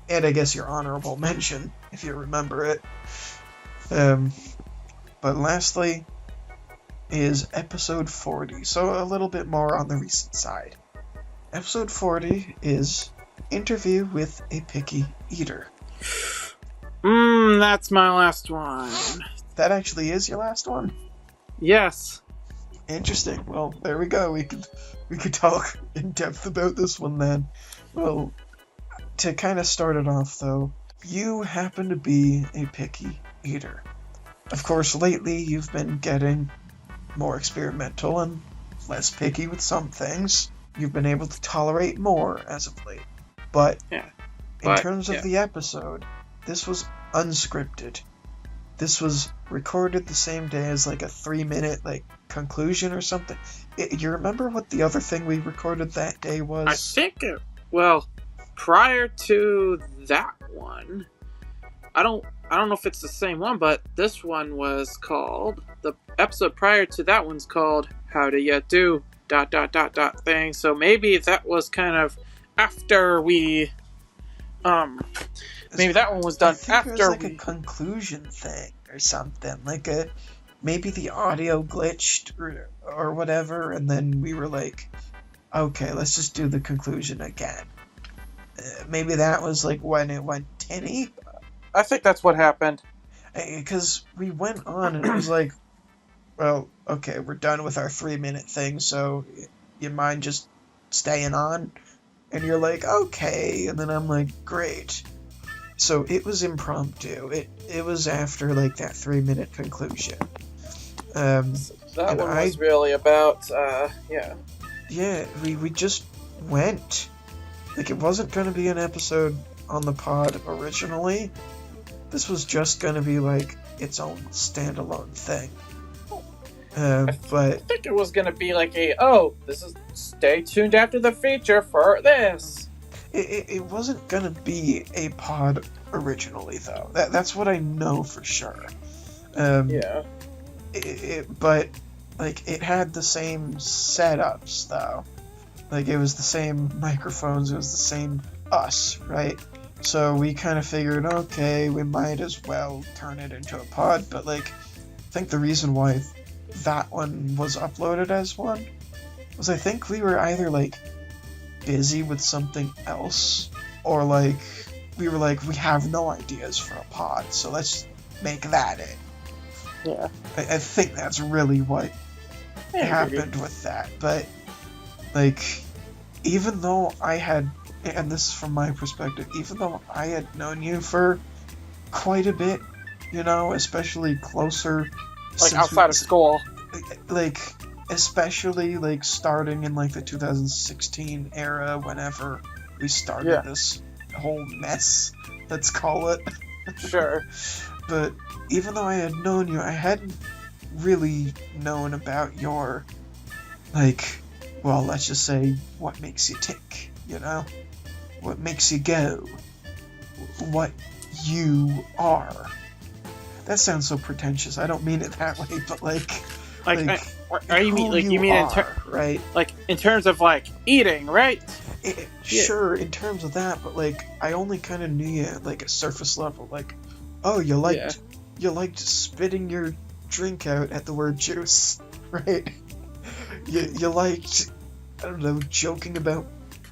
And I guess your honorable mention, if you remember it. But lastly is episode 40, so a little bit more on the recent side. Episode 40 is Interview with a Picky Eater. That's my last one. That actually is your last one? Yes. Interesting. Well, there we go. We could talk in depth about this one then. Well, to kind of start it off though, you happen to be a picky eater. Of course, lately you've been getting more experimental and less picky with some things. you've been able to tolerate more as of late. But Yeah. in terms of the episode, this was unscripted. This was recorded the same day as like a 3-minute conclusion or something. You remember what the other thing we recorded that day was? I think prior to that one, I don't know if it's the same one, but this one was called, the episode prior to that one's called How Do You Do ... thing. So maybe that was kind of after we maybe that one was done after it was like a conclusion thing or something. Maybe the audio glitched or whatever, and then we were like, okay, let's just do the conclusion again. Maybe that was when it went tinny. I think that's what happened. Because we went on and it was like, well, okay, we're done with our 3-minute thing, so you mind just staying on? And you're like, okay, and then I'm like, great. So it was impromptu. It was after that 3-minute conclusion. That one was really about yeah. Yeah, we just went. It wasn't going to be an episode on the pod originally. This was just going to be its own standalone thing. But I think it was going to be stay tuned after the feature for this. It wasn't going to be a pod originally, though. That's what I know for sure. Yeah. But it had the same setups, though. It was the same microphones, it was the same us, right? So we kind of figured, okay, we might as well turn it into a pod, but I think the reason why that one was uploaded as one was I think we were either busy with something else, or we were we have no ideas for a pod, so let's make that it. Yeah. I think that's really what happened with that, but even though I had, and this is from my perspective, even though I had known you for quite a bit, especially closer outside of school, especially starting in the 2016 era, whenever we started this whole mess, let's call it. Sure. But even though I had known you, I hadn't really known about your well, let's just say what makes you tick, what makes you go, what you are. That sounds so pretentious. I don't mean it that way, but right? In terms of eating, right? Sure, in terms of that, but I only kind of knew you at a surface level. Oh, you liked spitting your drink out at the word juice, right? You liked, I don't know, joking about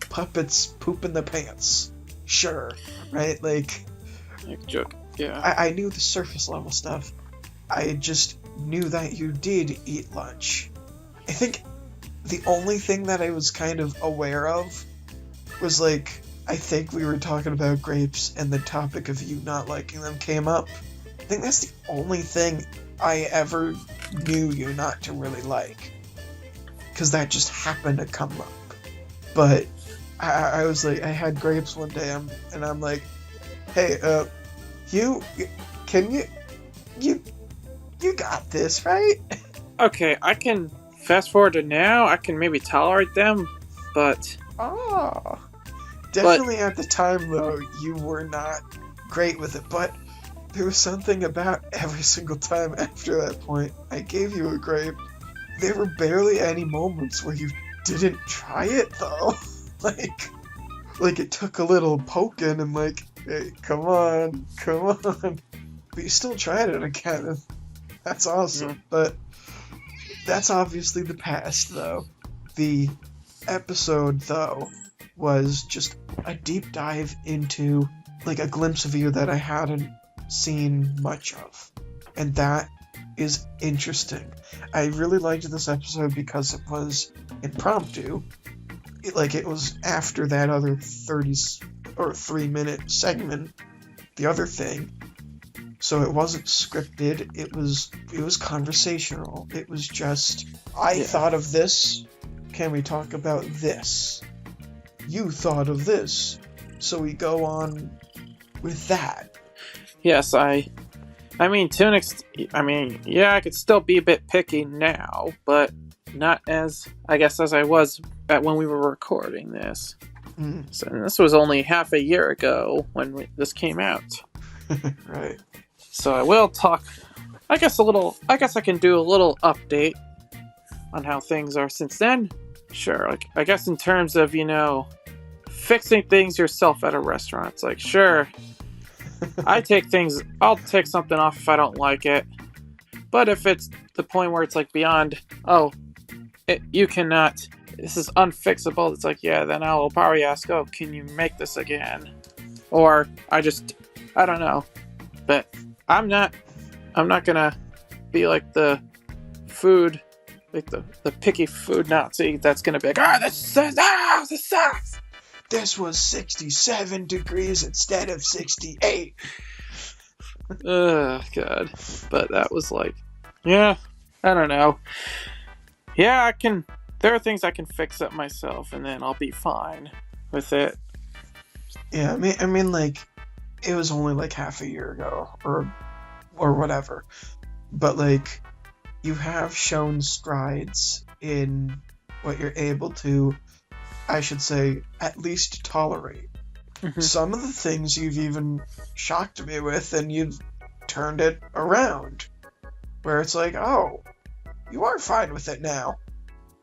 puppets pooping their pants. Sure, right? Joke. Yeah. I knew the surface level stuff. I just knew that you did eat lunch. I think the only thing that I was kind of aware of was I think we were talking about grapes and the topic of you not liking them came up. I think that's the only thing I ever knew you not to really like. Because that just happened to come up. But I was I had grapes one day and I'm like, hey, you got this, right? Okay, I can fast forward to now. I can maybe tolerate them, but... Oh. Definitely at the time, though, you were not great with it, but there was something about every single time after that point I gave you a grape. There were barely any moments where you didn't try it, though. It took a little poking and hey, come on. But you still tried it again. That's awesome. Mm-hmm. But that's obviously the past, though. The episode, though, was just a deep dive into a glimpse of you that I hadn't seen much of. And that is interesting. I really liked this episode because it was impromptu. It was after that other 3-minute segment, the other thing. So it wasn't scripted, it was conversational. It was just, I thought of this, can we talk about this? You thought of this. So we go on with that. Yes, I mean, yeah, I could still be a bit picky now, but not as, I guess, as I was when we were recording this. So this was only half a year ago when this came out. Right. So I will talk, I guess I can do a little update on how things are since then. Sure, like, I guess in terms of, fixing things yourself at a restaurant. It's like, sure, I'll take something off if I don't like it. But if it's the point where it's like beyond, you cannot, this is unfixable, it's like, yeah, then I'll probably ask, can you make this again? Or I don't know. But I'm not gonna be like the food, like the picky food Nazi that's gonna be like, this sucks! This was 67 degrees instead of 68. Oh, God. But that was like, yeah, I don't know. Yeah, there are things I can fix up myself, and then I'll be fine with it. Yeah, I mean, like, it was only like half a year ago, or whatever. But, like, you have shown strides in what you're able to, I should say, at least tolerate. Mm-hmm. Some of the things you've even shocked me with, and you've turned it around. Where it's like, oh, you are fine with it now.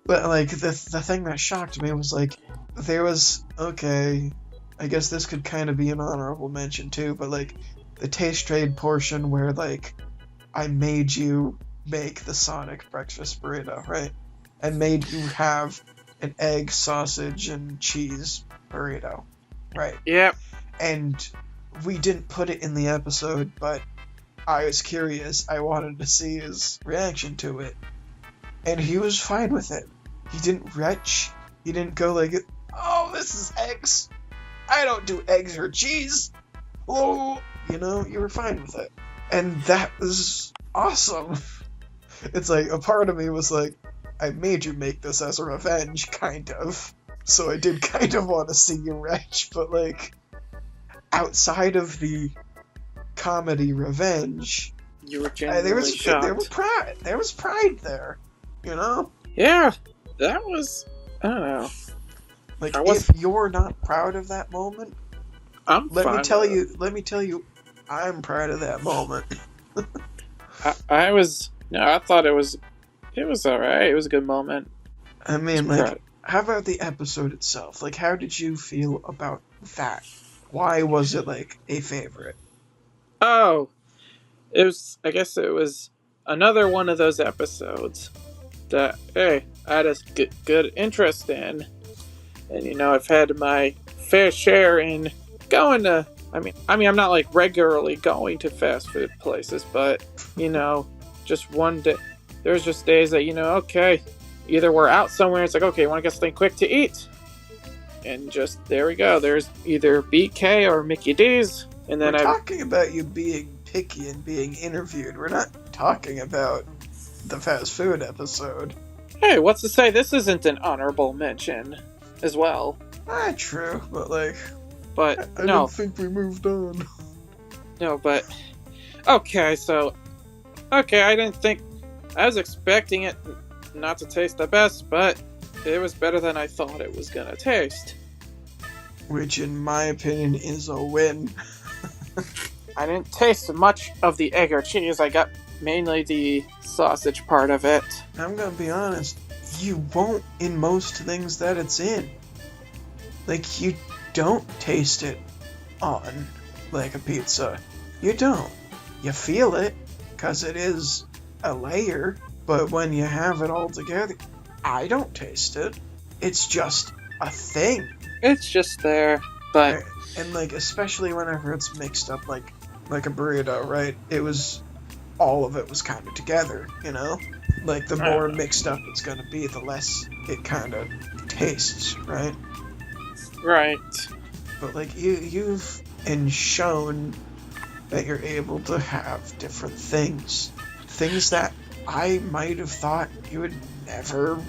But, like, the thing that shocked me was, like, there was, okay, I guess this could kind of be an honorable mention, too, but, like, the taste trade portion where, like, I made you make the Sonic breakfast burrito, right? And made you have an egg, sausage, and cheese burrito, right? Yep. And we didn't put it in the episode, but I was curious. I wanted to see his reaction to it. And he was fine with it. He didn't retch. He didn't go like, oh, this is eggs. I don't do eggs or cheese. Oh, you were fine with it. And that was awesome. It's like, a part of me was like, I made you make this as a revenge, kind of. So I did kind of want to see you retch, but, like, outside of the comedy revenge, you were genuinely shocked. There was pride there, Yeah, that was, I don't know. Like, if you're not proud of that moment, let me tell you, I'm proud of that moment. I thought it was alright. It was a good moment. I mean, like, how about the episode itself? Like, how did you feel about that? Why was it, like, a favorite? Oh, I guess it was another one of those episodes that, hey, I had a good interest in. And, I've had my fair share in going to, I'm not, like, regularly going to fast food places, but, just one day, there's just days that, okay, either we're out somewhere, it's like, okay, want to get something quick to eat? And just, there we go, there's either BK or Mickey D's, and then we're talking about you being picky and being interviewed. We're not talking about the fast food episode. Hey, what's to say this isn't an honorable mention as well? True, but, like, but I no. didn't think we moved on. No, but okay, I didn't think, I was expecting it not to taste the best, but it was better than I thought it was gonna taste. Which, in my opinion, is a win. I didn't taste much of the egg or cheese. I got mainly the sausage part of it. I'm gonna be honest, you won't in most things that it's in. Like, you don't taste it on, like, a pizza. You don't. You feel it, because it is a layer, but when you have it all together, I don't taste it. It's just a thing. It's just there, but... And, like, especially whenever it's mixed up like a burrito, right? All of it was kind of together, Like, the more mixed up it's gonna be, the less it kind of tastes, right? Right. But, like, you've shown that you're able to have different things. Things that I might have thought you would never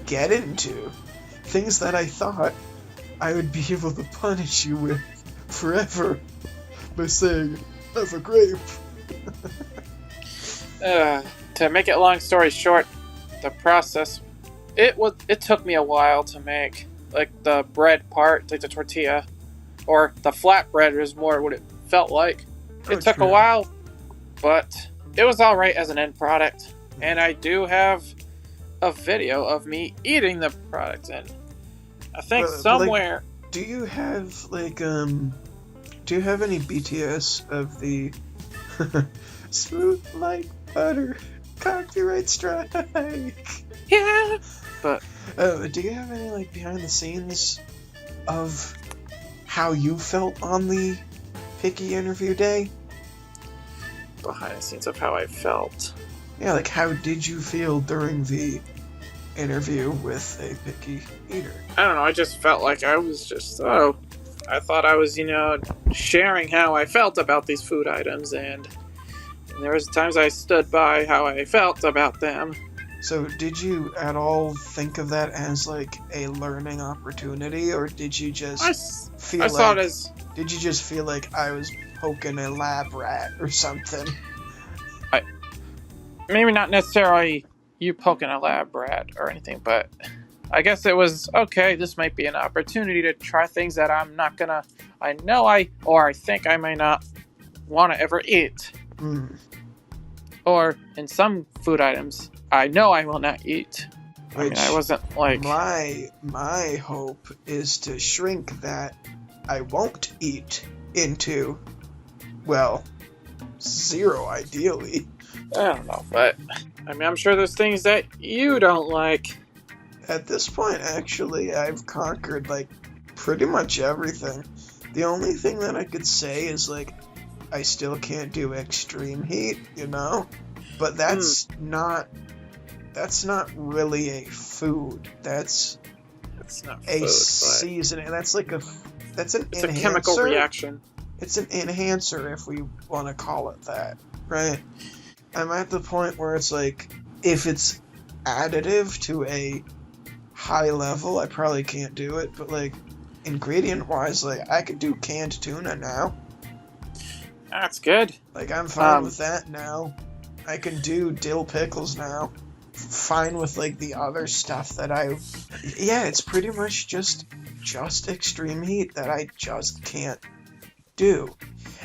get into. Things that I thought I would be able to punish you with forever by saying, have a grape. To make it long story short, the process, it took me a while to make. Like the bread part, like the tortilla, or the flatbread is more what it felt like. It took a while, but it was alright as an end product. And I do have a video of me eating the product, and I think somewhere... Like, do you have any BTS of the smooth like butter, copyright strike? Yeah! But... do you have any, like, behind the scenes of how you felt on the Picky interview day? Behind the scenes of how I felt. Yeah, like, how did you feel during the interview with a picky eater? I don't know, I just felt like I was just, I thought I was, sharing how I felt about these food items, and there was times I stood by how I felt about them. So, did you at all think of that as, like, a learning opportunity, or did you just saw it as... Did you just feel like I was poking a lab rat or something? Maybe not necessarily you poking a lab rat or anything, but I guess it was, okay, this might be an opportunity to try things that I'm not gonna... I think I may not want to ever eat. Or, in some food items... I know I will not eat. I wasn't like... My hope is to shrink that I won't eat into, well, 0 ideally. I don't know, but I'm sure there's things that you don't like. At this point, actually, I've conquered, like, pretty much everything. The only thing that I could say is, like, I still can't do extreme heat, But that's not really a food. That's not a food, seasoning. That's like it's a chemical reaction. It's an enhancer, if we want to call it that, right? I'm at the point where it's like, if it's additive to a high level, I probably can't do it. But like, ingredient wise, like, I could do canned tuna now. That's good. Like, I'm fine with that now. I can do dill pickles now. Fine with, like, the other stuff that it's pretty much just extreme heat that I just can't do.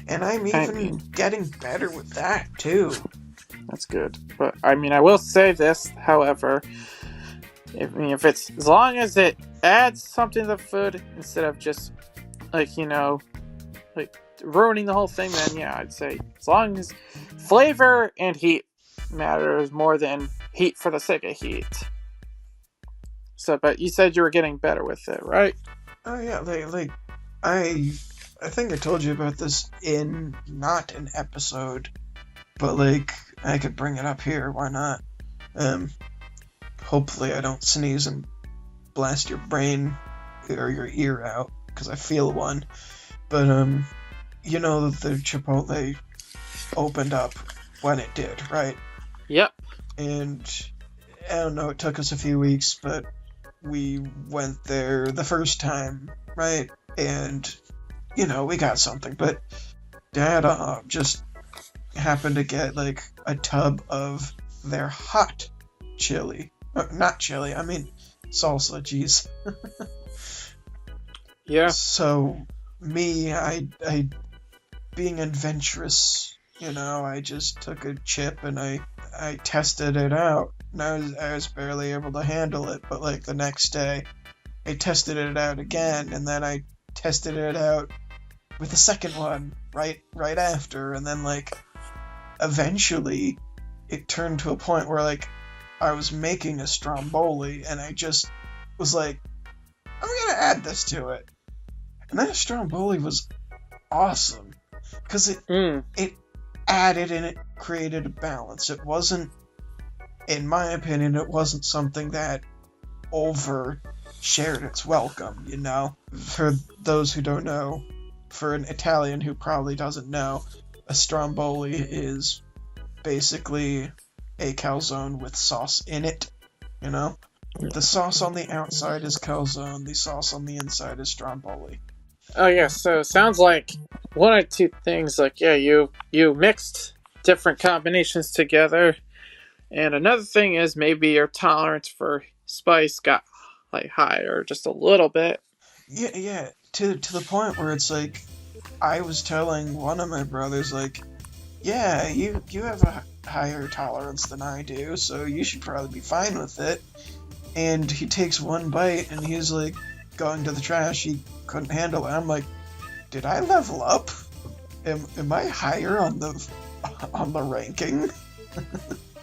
And I'm even getting better with that, too. That's good. But, I will say this, however, if it's, as long as it adds something to the food, instead of just, like, ruining the whole thing, then yeah, I'd say, as long as flavor and heat matters more than heat for the sake of heat. So, but you said you were getting better with it, right? Oh yeah, like I think I told you about this in not an episode, but like I could bring it up here. Why not? Hopefully I don't sneeze and blast your brain or your ear out, because I feel one. But the Chipotle opened up when it did, right? Yep. And I don't know, it took us a few weeks, but we went there the first time, right? And, we got something. But Dad just happened to get, like, a tub of their hot chili. Not chili, salsa, jeez. Yeah. So, me, I being adventurous, I just took a chip and I tested it out. And I was barely able to handle it, but like the next day, I tested it out again, and then I tested it out with the second one right after, and then like eventually it turned to a point where like I was making a stromboli, and I just was like, I'm gonna add this to it. And that stromboli was awesome because it added and it created a balance. It wasn't, in my opinion, it wasn't something that overshared its welcome, For those who don't know, for an Italian who probably doesn't know, a stromboli is basically a calzone with sauce in it, The sauce on the outside is calzone. The sauce on the inside is stromboli. Oh yeah, so it sounds like one or two things. Like yeah, you mixed different combinations together, and another thing is maybe your tolerance for spice got like higher just a little bit. Yeah. To the point where it's like, I was telling one of my brothers like, yeah, you have a higher tolerance than I do, so you should probably be fine with it. And he takes one bite and he's like going to the trash. He couldn't handle it. I'm like, did I level up? Am I higher on the ranking?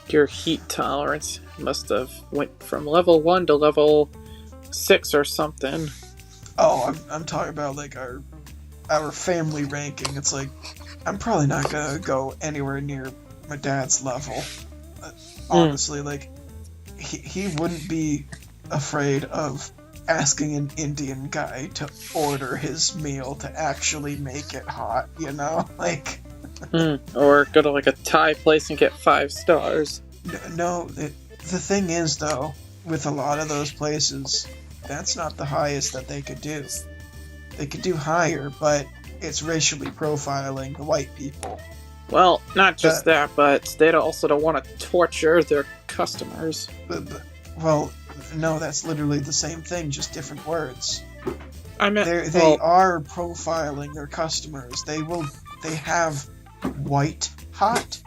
Your heat tolerance must have went from level 1 to level 6 or something. Oh, I'm talking about like our family ranking. It's like, I'm probably not gonna go anywhere near my dad's level. Honestly, like he wouldn't be afraid of asking an Indian guy to order his meal to actually make it hot, you know? Like Or go to like a Thai place and get 5 stars. no, the thing is though, with a lot of those places, that's not the highest that they could do. They could do higher, but it's racially profiling the white people. Well, not just that, but they also don't want to torture their customers. Well, no, that's literally the same thing, just different words. I meant They are profiling their customers. They have white hot,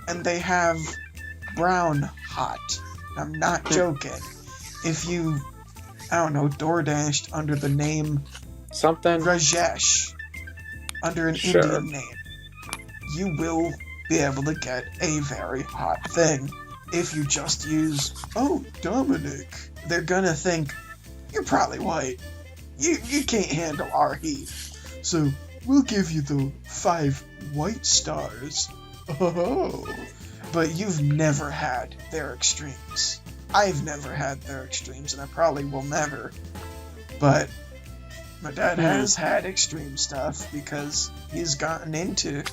and they have brown hot. I'm not joking. If you, I don't know, DoorDashed under the name something Rajesh, under an Indian name, you will be able to get a very hot thing. If you just use, oh, Dominic, they're gonna think, you're probably white. You can't handle our heat. So, we'll give you the 5 white stars. Oh. But you've never had their extremes. I've never had their extremes, and I probably will never. But my dad has had extreme stuff because he's gotten into,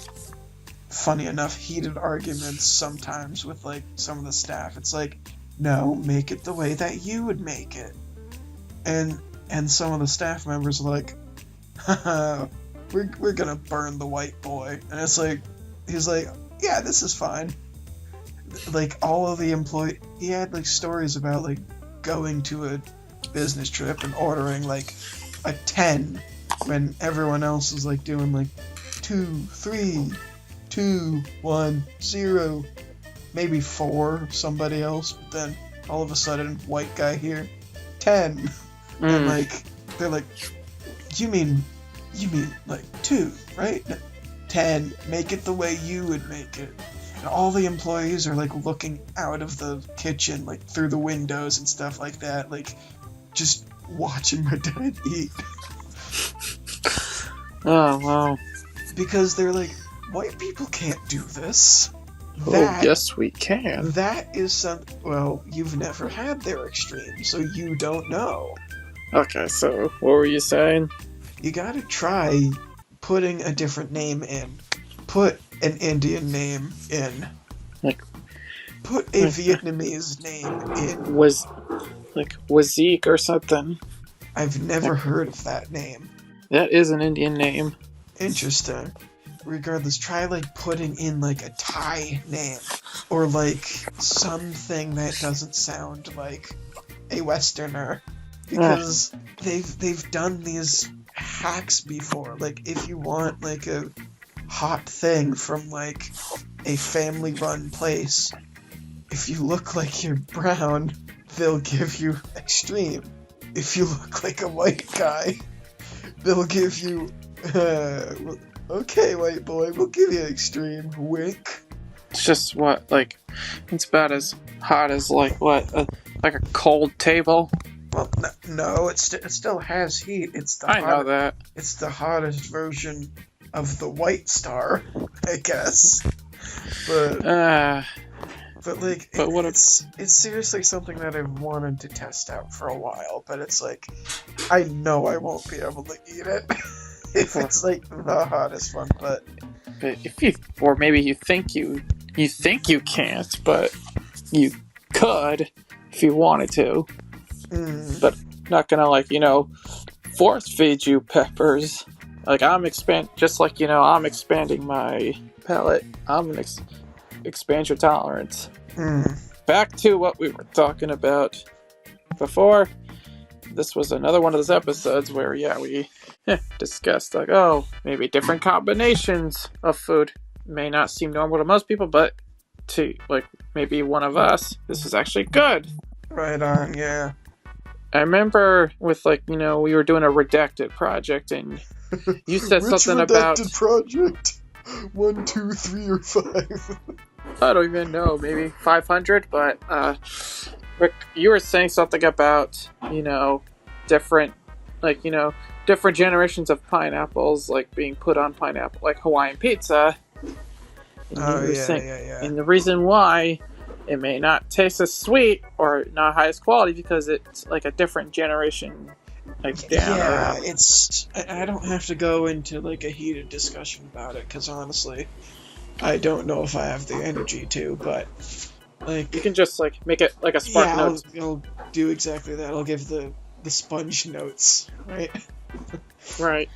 funny enough, heated arguments sometimes with like some of the staff. It's like, no, make it the way that you would make it. And some of the staff members are like, haha, we're gonna burn the white boy. And it's like, he's like, yeah, this is fine. Like all of the employees, he had like stories about like going to a business trip and ordering like a 10 when everyone else is like doing like 2, 3, 2, 1, 0, maybe 4, somebody else, but then all of a sudden, white guy here, 10. And like, they're like, you mean like 2, right? 10, make it the way you would make it. And all the employees are like looking out of the kitchen, like through the windows and stuff like that, like just watching my dad eat. Oh, wow. Because they're like, white people can't do this. Yes, we can. That is something. Well, you've never had their extreme, so you don't know. Okay, so what were you saying? You gotta try putting a different name in. Put an Indian name in. Like, put a Vietnamese name in. Was like Wazik or something. I've never heard of that name. That is an Indian name. Interesting. Regardless, try like putting in like a Thai name or like something that doesn't sound like a Westerner, because they've done these hacks before. Like if you want like a hot thing from like a family-run place, if you look like you're brown, they'll give you extreme. If you look like a white guy, they'll give you okay, white boy, we'll give you extreme. Wink. It's just what, like, it's about as hot as like what, like a cold table. Well, no, it still has heat. I know that. It's the hottest version of the white star, I guess. But like, it's seriously something that I've wanted to test out for a while. But it's like, I know I won't be able to eat it if it's like the hottest one. But if you, or maybe you think you can't, but you could if you wanted to. but not gonna force feed you peppers. Like I'm expanding my palate. I'm gonna expand your tolerance. Back to what we were talking about before. This was another one of those episodes where we discussed maybe different combinations of food may not seem normal to most people, but to maybe one of us, this is actually good. Right on, yeah. I remember with we were doing a redacted project, and you said something about redacted project. 1, 2, 3, or 5. I don't even know, maybe 500. But Rick, you were saying something about different different generations of pineapples being put on pineapple, like Hawaiian pizza. Yeah. And the reason why it may not taste as sweet or not highest quality because it's a different generation down. Yeah, it's... I don't have to go into a heated discussion about it, because honestly, I don't know if I have the energy to, but you can just make it a spark note. I'll do exactly that. I'll give the sponge notes, right? Right.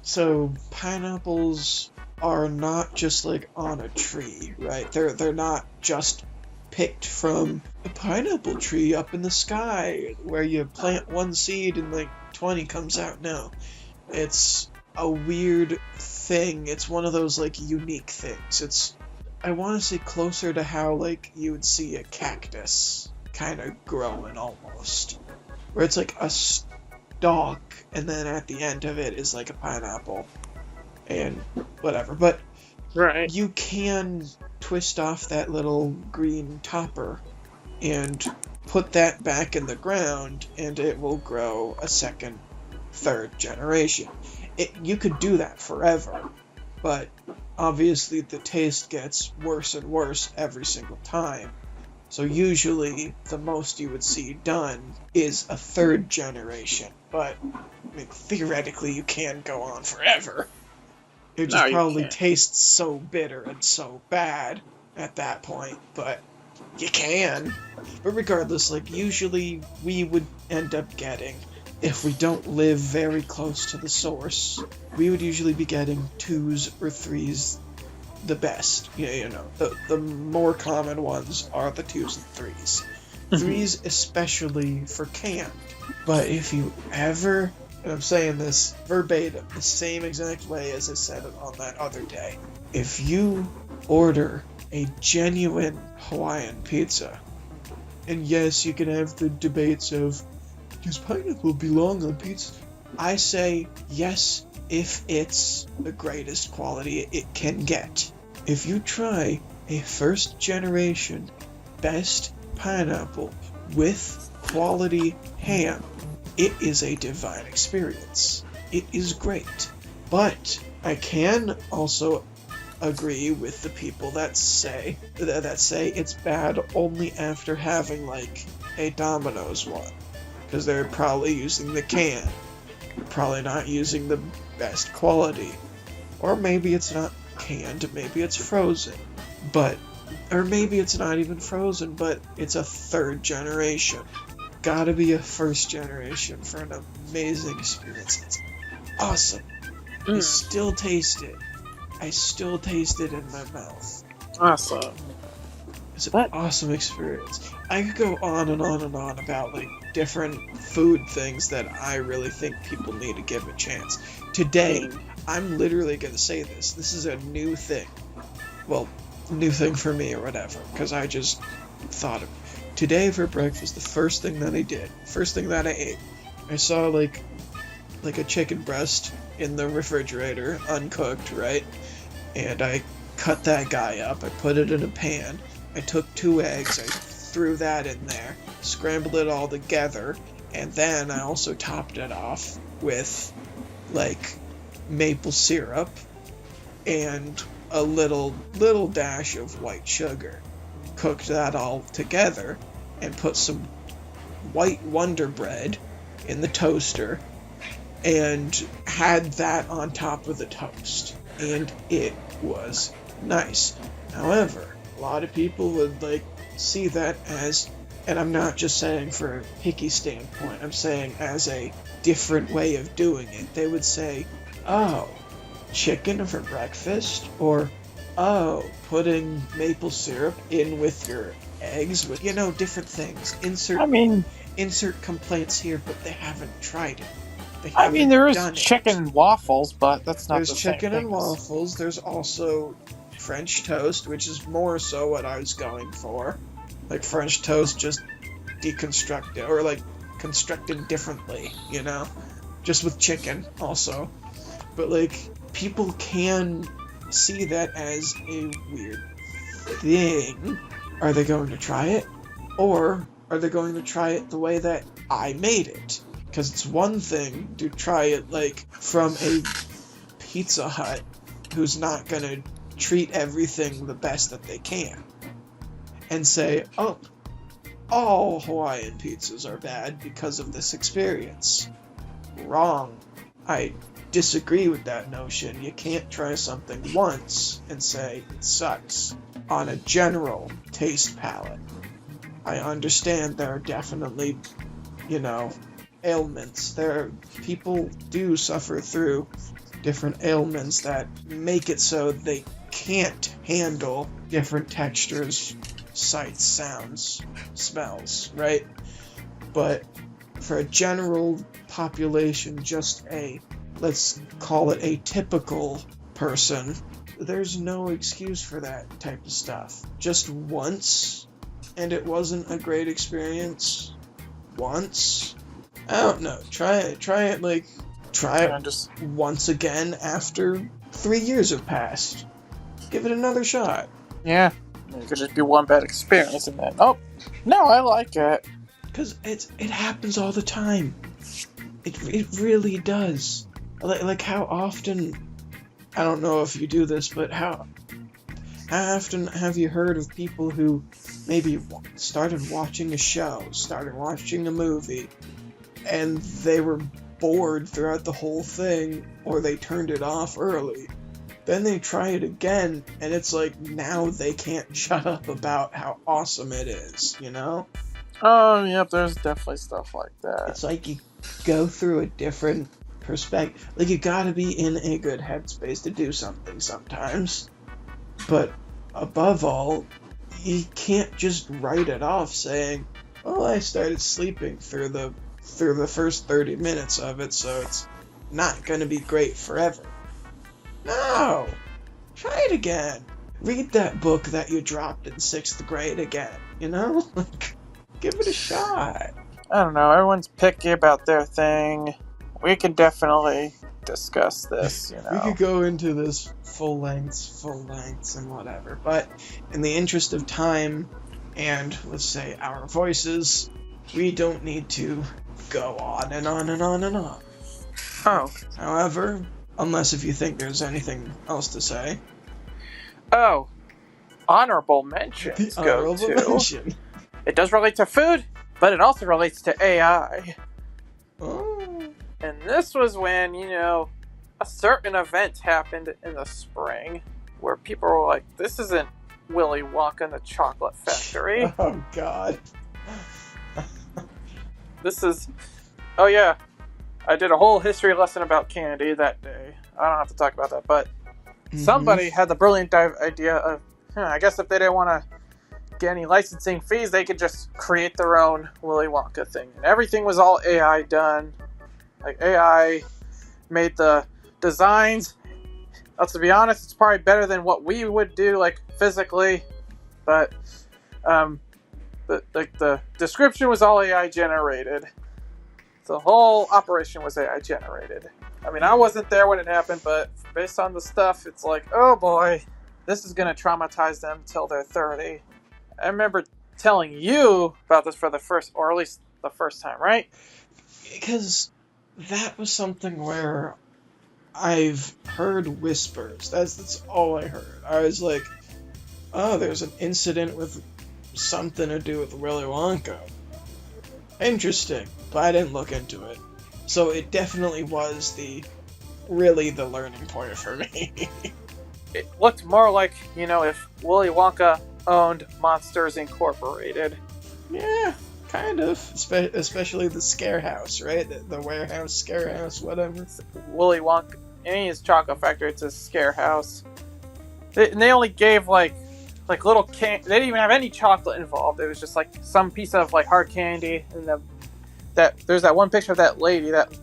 So pineapples are not just on a tree, right? They're not just picked from a pineapple tree up in the sky where you plant one seed and 20 comes out. No, it's a weird thing. It's one of those unique things. It's, I want to say, closer to how you would see a cactus kind of growing almost, where it's a stalk and then at the end of it is a pineapple and whatever. But right, you can twist off that little green topper and put that back in the ground and it will grow a second, third generation. You could do that forever, but obviously the taste gets worse and worse every single time. So usually the most you would see done is a third generation, but theoretically you can go on forever. It just probably tastes so bitter and so bad at that point, but you can. But regardless, usually we would end up getting, if we don't live very close to the source, we would usually be getting 2s or 3s, the best. The more common ones are the 2s and 3s. 3s especially for canned. But if you ever... and I'm saying this verbatim, the same exact way as I said it on that other day. If you order a genuine Hawaiian pizza, and yes, you can have the debates of, does pineapple belong on pizza? I say yes, if it's the greatest quality it can get. If you try a first generation best pineapple with quality ham, it is a divine experience. It is great. But I can also agree with the people that say it's bad only after having a Domino's one, because they're probably using the can, probably not using the best quality, or maybe it's not canned, maybe it's frozen, or maybe it's not even frozen, but it's a third generation. Gotta be a first generation for an amazing experience. It's awesome. I still taste it. I still taste it in my mouth. Awesome. It's an awesome experience. I could go on and on and on about different food things that I really think people need to give a chance. Today, I'm literally gonna say this. This is a new thing. Well, new thing for me or whatever, because I just thought of it. Today for breakfast, the first thing that I ate, I saw a chicken breast in the refrigerator, uncooked, right? And I cut that guy up, I put it in a pan, I took 2 eggs, I threw that in there, scrambled it all together, and then I also topped it off with maple syrup and a little dash of white sugar. Cooked that all together and put some white Wonder Bread in the toaster and had that on top of the toast, and it was nice. However, a lot of people would see that as And I'm not just saying for a picky standpoint, I'm saying as a different way of doing it. They would say, oh, chicken for breakfast? Or, oh, putting maple syrup in with your eggs? With, different things. Insert complaints here, but they haven't tried it. There is chicken and waffles, but that's not the same thing. There's chicken and waffles. There's also French toast, which is more so what I was going for. Like French toast just deconstructed, or like constructed differently, just with chicken also. But like, people can see that as a weird thing. Are they going to try it? Or are they going to try it the way that I made it? Because it's one thing to try it like from a Pizza Hut who's not going to treat everything the best that they can and say, oh, all Hawaiian pizzas are bad because of this experience. Wrong. I disagree with that notion. You can't try something once and say it sucks on a general taste palette. I understand there are definitely, ailments. People do suffer through different ailments that make it so they can't handle different textures, sights, sounds, smells, right? But for a general population, just let's call it a typical person, there's no excuse for that type of stuff. Just once, and it wasn't a great experience. Once? I don't know. Try it just once again after 3 years have passed. Give it another shot. Yeah. It could just be one bad experience and then, oh, no, I like it. Because it happens all the time. It really does. Like how often, I don't know if you do this, but how often have you heard of people who maybe started watching a show, started watching a movie, and they were bored throughout the whole thing, or they turned it off early. Then they try it again, and it's like now they can't shut up about how awesome it is, Oh, yep, there's definitely stuff like that. It's like you go through a different perspective. Like, you gotta be in a good headspace to do something sometimes. But above all, you can't just write it off saying, oh, I started sleeping through the first 30 minutes of it, so it's not gonna be great forever. No! Try it again. Read that book that you dropped in 6th grade again, Like, give it a shot. I don't know, everyone's picky about their thing. We can definitely discuss this, We could go into this full lengths and whatever, but in the interest of time and, let's say, our voices, we don't need to go on and on and on and on. Oh. However, unless if you think there's anything else to say. Oh. Honorable mentions mention. It does relate to food, but it also relates to AI. Oh. And this was when, a certain event happened in the spring where people were like, this isn't Willy Wonka and the Chocolate Factory. Oh, God. This is... Oh, yeah. I did a whole history lesson about candy that day. I don't have to talk about that, but somebody had the brilliant idea of, I guess if they didn't want to get any licensing fees, they could just create their own Willy Wonka thing. And everything was all AI done. Like, AI made the designs. To be honest, it's probably better than what we would do, like, physically. But, the description was all AI generated. The whole operation was AI generated. I wasn't there when it happened, but based on the stuff, it's like, oh boy, this is going to traumatize them till they're 30. I remember telling you about this for the first, or at least the first time, right? Because that was something where I've heard whispers. That's all I heard. I was like, oh, there's an incident with something to do with Willy Wonka. Interesting, but I didn't look into it. So it definitely was really the learning point for me. It looked more like, if Willy Wonka owned Monsters Incorporated. Yeah, kind of. Especially the scare house, right? The warehouse, scare house, whatever. Willy Wonka, any his chocolate factory, it's a scare house. They only gave like little can. They didn't even have any chocolate involved. It was just like some piece of like hard candy, and there's that one picture of that lady that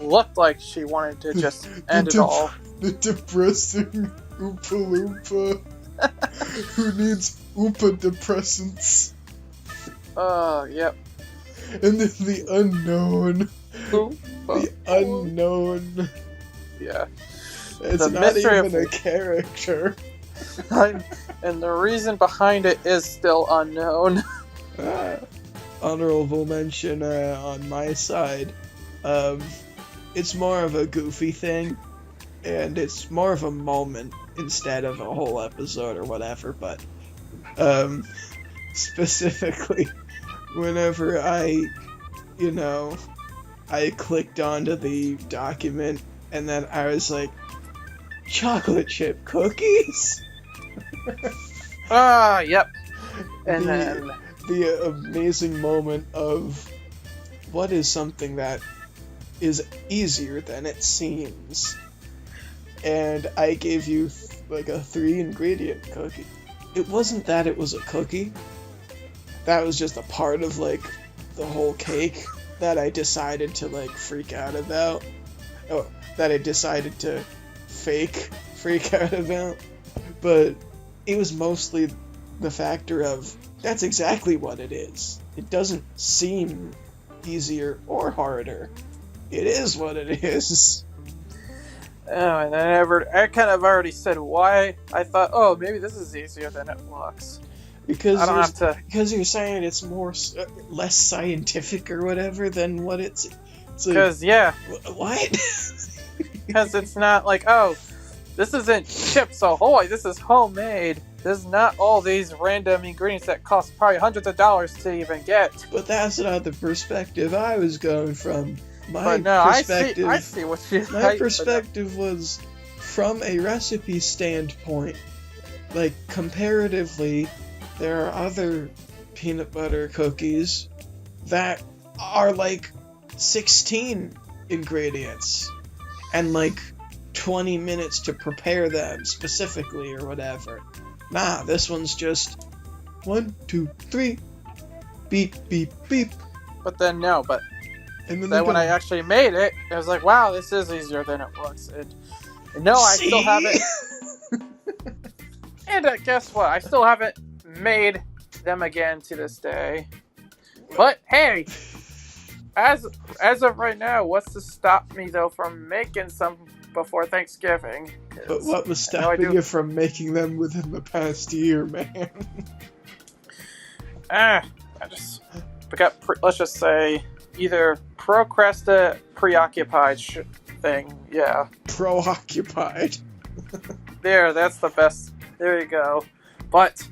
looked like she wanted to just end it all. The depressing Oompa Loompa who needs Oompa depressants. Yep. And then the unknown. The unknown. Yeah. It's The not mystery even a character. And the reason behind it is still unknown. Honorable mention on my side. It's more of a goofy thing, and it's more of a moment instead of a whole episode or whatever, but specifically whenever I clicked onto the document and then I was like, chocolate chip cookies? Yep. And then the amazing moment of what is something that is easier than it seems. And I gave you like a 3-ingredient cookie. It wasn't that it was a cookie. That was just a part of like the whole cake that I decided to like freak out about. Oh, that I decided to freak out about. But it was mostly the factor of that's exactly what it is. It doesn't seem easier or harder. It is what it is. Oh, and I kind of already said why I thought, oh, maybe this is easier than it looks. Because I don't have to. Because you're saying it's less scientific or whatever than what it's. Because yeah. What? Because it's not like, oh, this isn't Chips Ahoy. This is homemade. There's not all these random ingredients that cost probably hundreds of dollars to even get. But that's not the perspective I was going from. My perspective. I see what you. My perspective was from a recipe standpoint. Like comparatively, there are other peanut butter cookies that are like 16 ingredients and like 20 minutes to prepare them specifically or whatever. Nah, this one's just 1, 2, 3, beep, beep, beep. But then no, but and then when I actually made it, I was like, wow, this is easier than it looks. And no, I still haven't. And guess what? I still haven't made them again to this day. But hey, as of right now, what's to stop me though from making some before Thanksgiving? But what was stopping you from making them within the past year, man? I got, let's just say, either preoccupied thing, yeah. Preoccupied. There, that's the best. There you go. But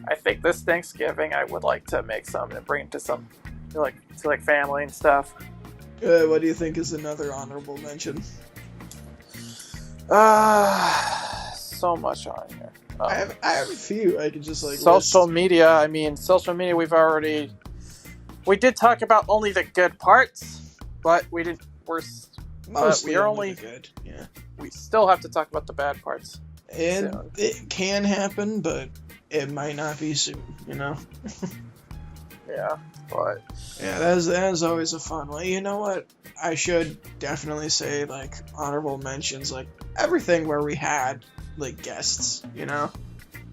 I think this Thanksgiving I would like to make some and bring it to some, to family and stuff. What do you think is another honorable mention? So much on here. I have a few. I could just social media. I mean, social media. We did talk about only the good parts, but we didn't. Mostly we're only good. Yeah. We still have to talk about the bad parts. And soon. It can happen, but it might not be soon. Yeah, but yeah, that's always a fun one. You know what? I should definitely say honorable mentions, everything where we had guests.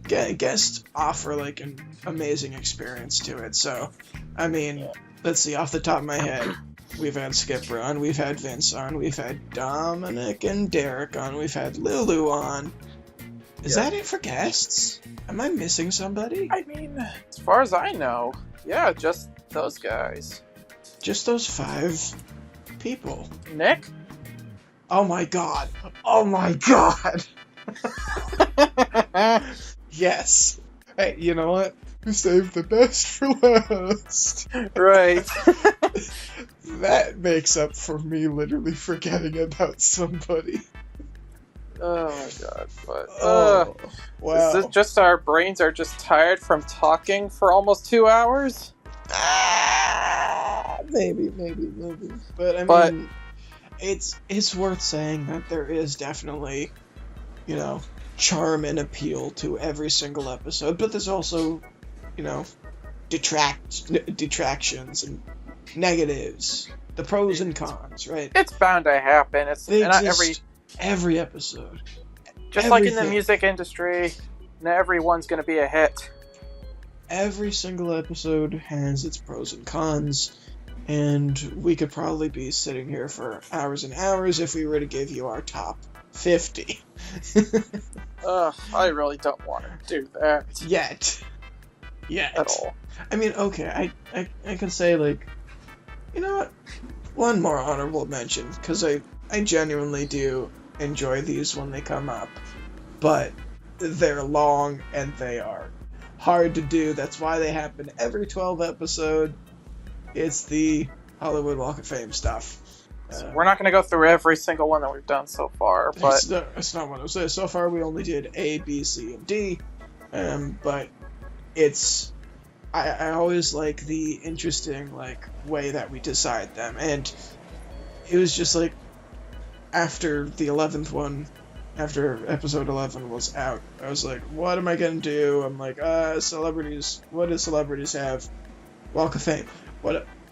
Guests offer an amazing experience to it. So, I mean, let's see, off the top of my head, we've had Skipper on, we've had Vince on, we've had Dominic and Derek on, we've had Lulu on. Is that it for guests? Am I missing somebody? I mean, as far as I know, yeah, just those guys. Just those 5 people. Nick? Oh my god. Oh my god. Yes. Hey, you know what? We saved the best for last. Right. That makes up for me literally forgetting about somebody. Oh my god. But, wow. Is this just our brains are just tired from talking for almost 2 hours? Maybe. But I mean, it's worth saying that there is definitely, charm and appeal to every single episode, but there's also, detractions and negatives, the pros and cons, right? It's bound to happen. They not exist every episode. just like in the everything. music industry, not everyone's going to be a hit. Every single episode has its pros and cons, and we could probably be sitting here for hours and hours if we were to give you our top 50. I really don't want to do that. Yet. At all. I mean, okay, I can say, like, you know what? One more honorable mention, because I genuinely do enjoy these when they come up, but they're long and they are hard to do. That's why they happen every 12 episode. It's the Hollywood Walk of Fame stuff. We're not going to go through every single one that we've done so far, but That's not what I'm saying. So far, we only did A, B, C, and D, but it's... I always like the interesting, way that we decide them, and it was just, after the 11th one, after episode 11 was out, I was like, what am I gonna do? I'm like, celebrities, what do celebrities have? Walk of Fame.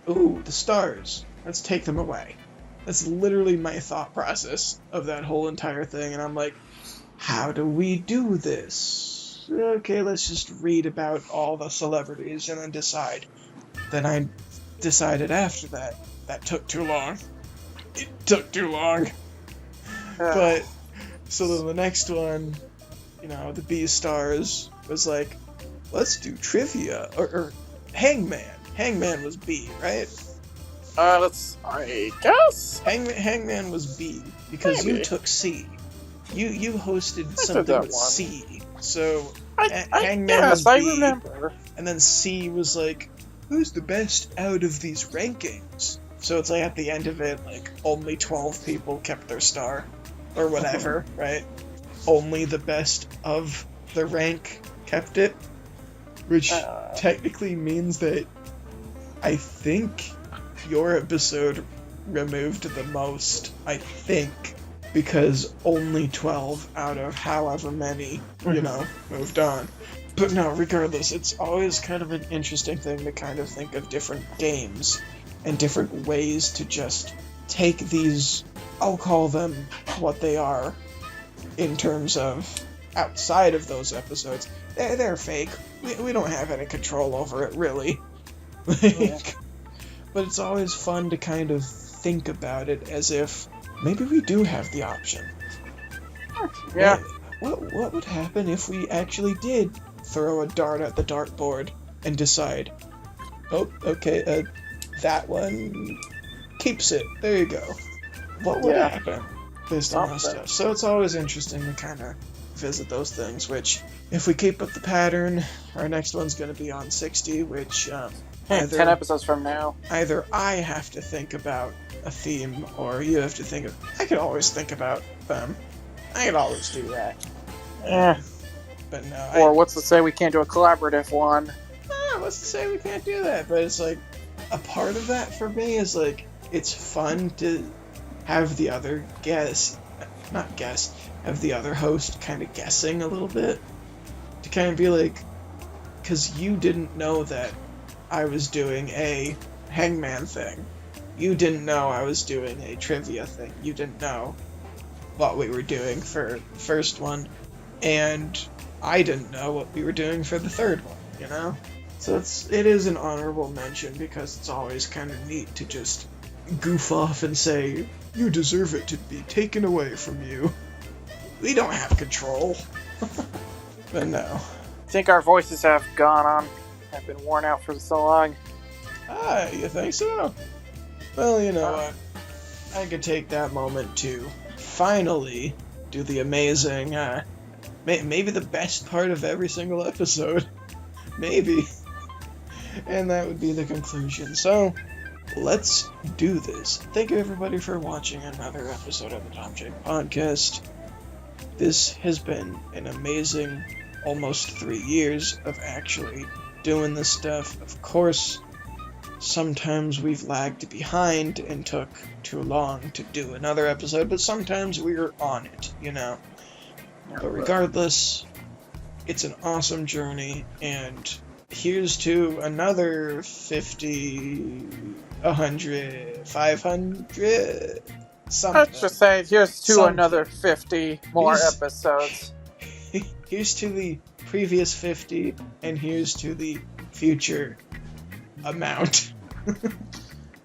Ooh, the stars. Let's take them away. That's literally my thought process of that whole entire thing, and I'm like, how do we do this? Okay, let's just read about all the celebrities and then decide. Then I decided after that. That took too long. It took too long. But, so then the next one, the B stars was like, let's do trivia. Or Hangman. Hangman was B, right? I guess? Hangman was B, because Maybe. you took C. You hosted I something did that with one. C. So, Hangman was B. I remember. And then C was like, who's the best out of these rankings? So it's at the end of it, only 12 people kept their star. Or whatever, right? Only the best of the rank kept it. Which technically means that I think your episode removed the most, I think. Because only 12 out of however many, moved on. But no, regardless, it's always kind of an interesting thing to kind of think of different games and different ways to just take these, I'll call them what they are, in terms of outside of those episodes. They're fake. We don't have any control over it, really. But it's always fun to kind of think about it as if maybe we do have the option. Yeah. What would happen if we actually did throw a dart at the dartboard and decide, oh, okay, that one keeps it. There you go. What would happen based on that stuff? So it's always interesting to kind of visit those things, which, if we keep up the pattern, our next one's going to be on 60, which 10 episodes from now. Either I have to think about a theme, or you have to think of... I could always think about them. I could always do that. Yeah. But no. Or what's to say we can't do a collaborative one? What's to say we can't do that? But it's a part of that for me is it's fun to have the other have the other host kind of guessing a little bit. To kind of be because you didn't know that I was doing a Hangman thing. You didn't know I was doing a trivia thing. You didn't know what we were doing for the first one. And I didn't know what we were doing for the third one, So it is an honorable mention because it's always kind of neat to just goof off and say, you deserve it to be taken away from you. We don't have control. But no. I think our voices have been worn out for so long. You think so? Well, you know what? I could take that moment to finally do the amazing, maybe the best part of every single episode. Maybe. And that would be the conclusion. So, let's do this. Thank you everybody for watching another episode of the DomJake podcast. This has been an amazing almost 3 years of actually doing this stuff. Of course, sometimes we've lagged behind and took too long to do another episode, but sometimes we're on it, you know? But regardless, it's an awesome journey, and here's to another 50, 100, 500, something. Let's just say here's to Something. another 50 more Here's- episodes. Here's to the previous 50, and here's to the future amount.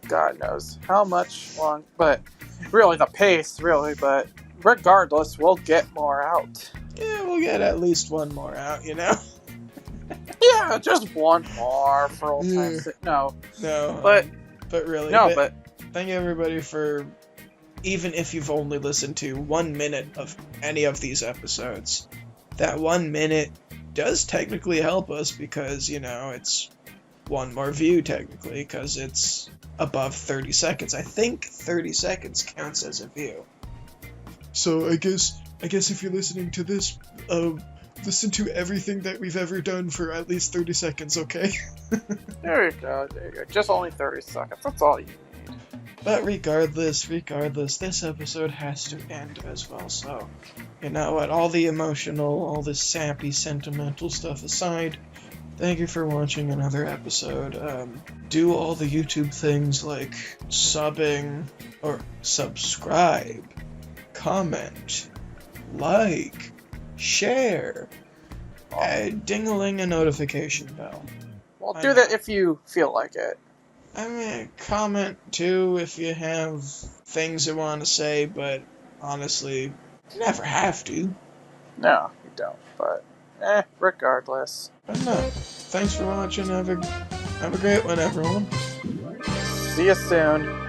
God knows how much long, but really the pace, really, but regardless, we'll get more out. Yeah, we'll get at least one more out, you know? Yeah, just one more for old time's sake. No, No, but really. no, but Thank you everybody for, even if you've only listened to 1 minute of any of these episodes, that 1 minute does technically help us because, you know, it's one more view technically because it's above 30 seconds. I think 30 seconds counts as a view. So I guess if you're listening to this, listen to everything that we've ever done for at least 30 seconds, okay? there you go. Just only 30 seconds. That's all you need. But regardless, this episode has to end as well, so, you know what, all the emotional, all the sappy, sentimental stuff aside, thank you for watching another episode. Do all the YouTube things like subbing, or subscribe, comment, like, share, ding-a-ling a notification bell. Well, do that if you feel like it. I mean, comment too if you have things you want to say, but honestly, you never have to. No, you don't, but regardless. But no, thanks for watching. Have a great one, everyone. See you soon.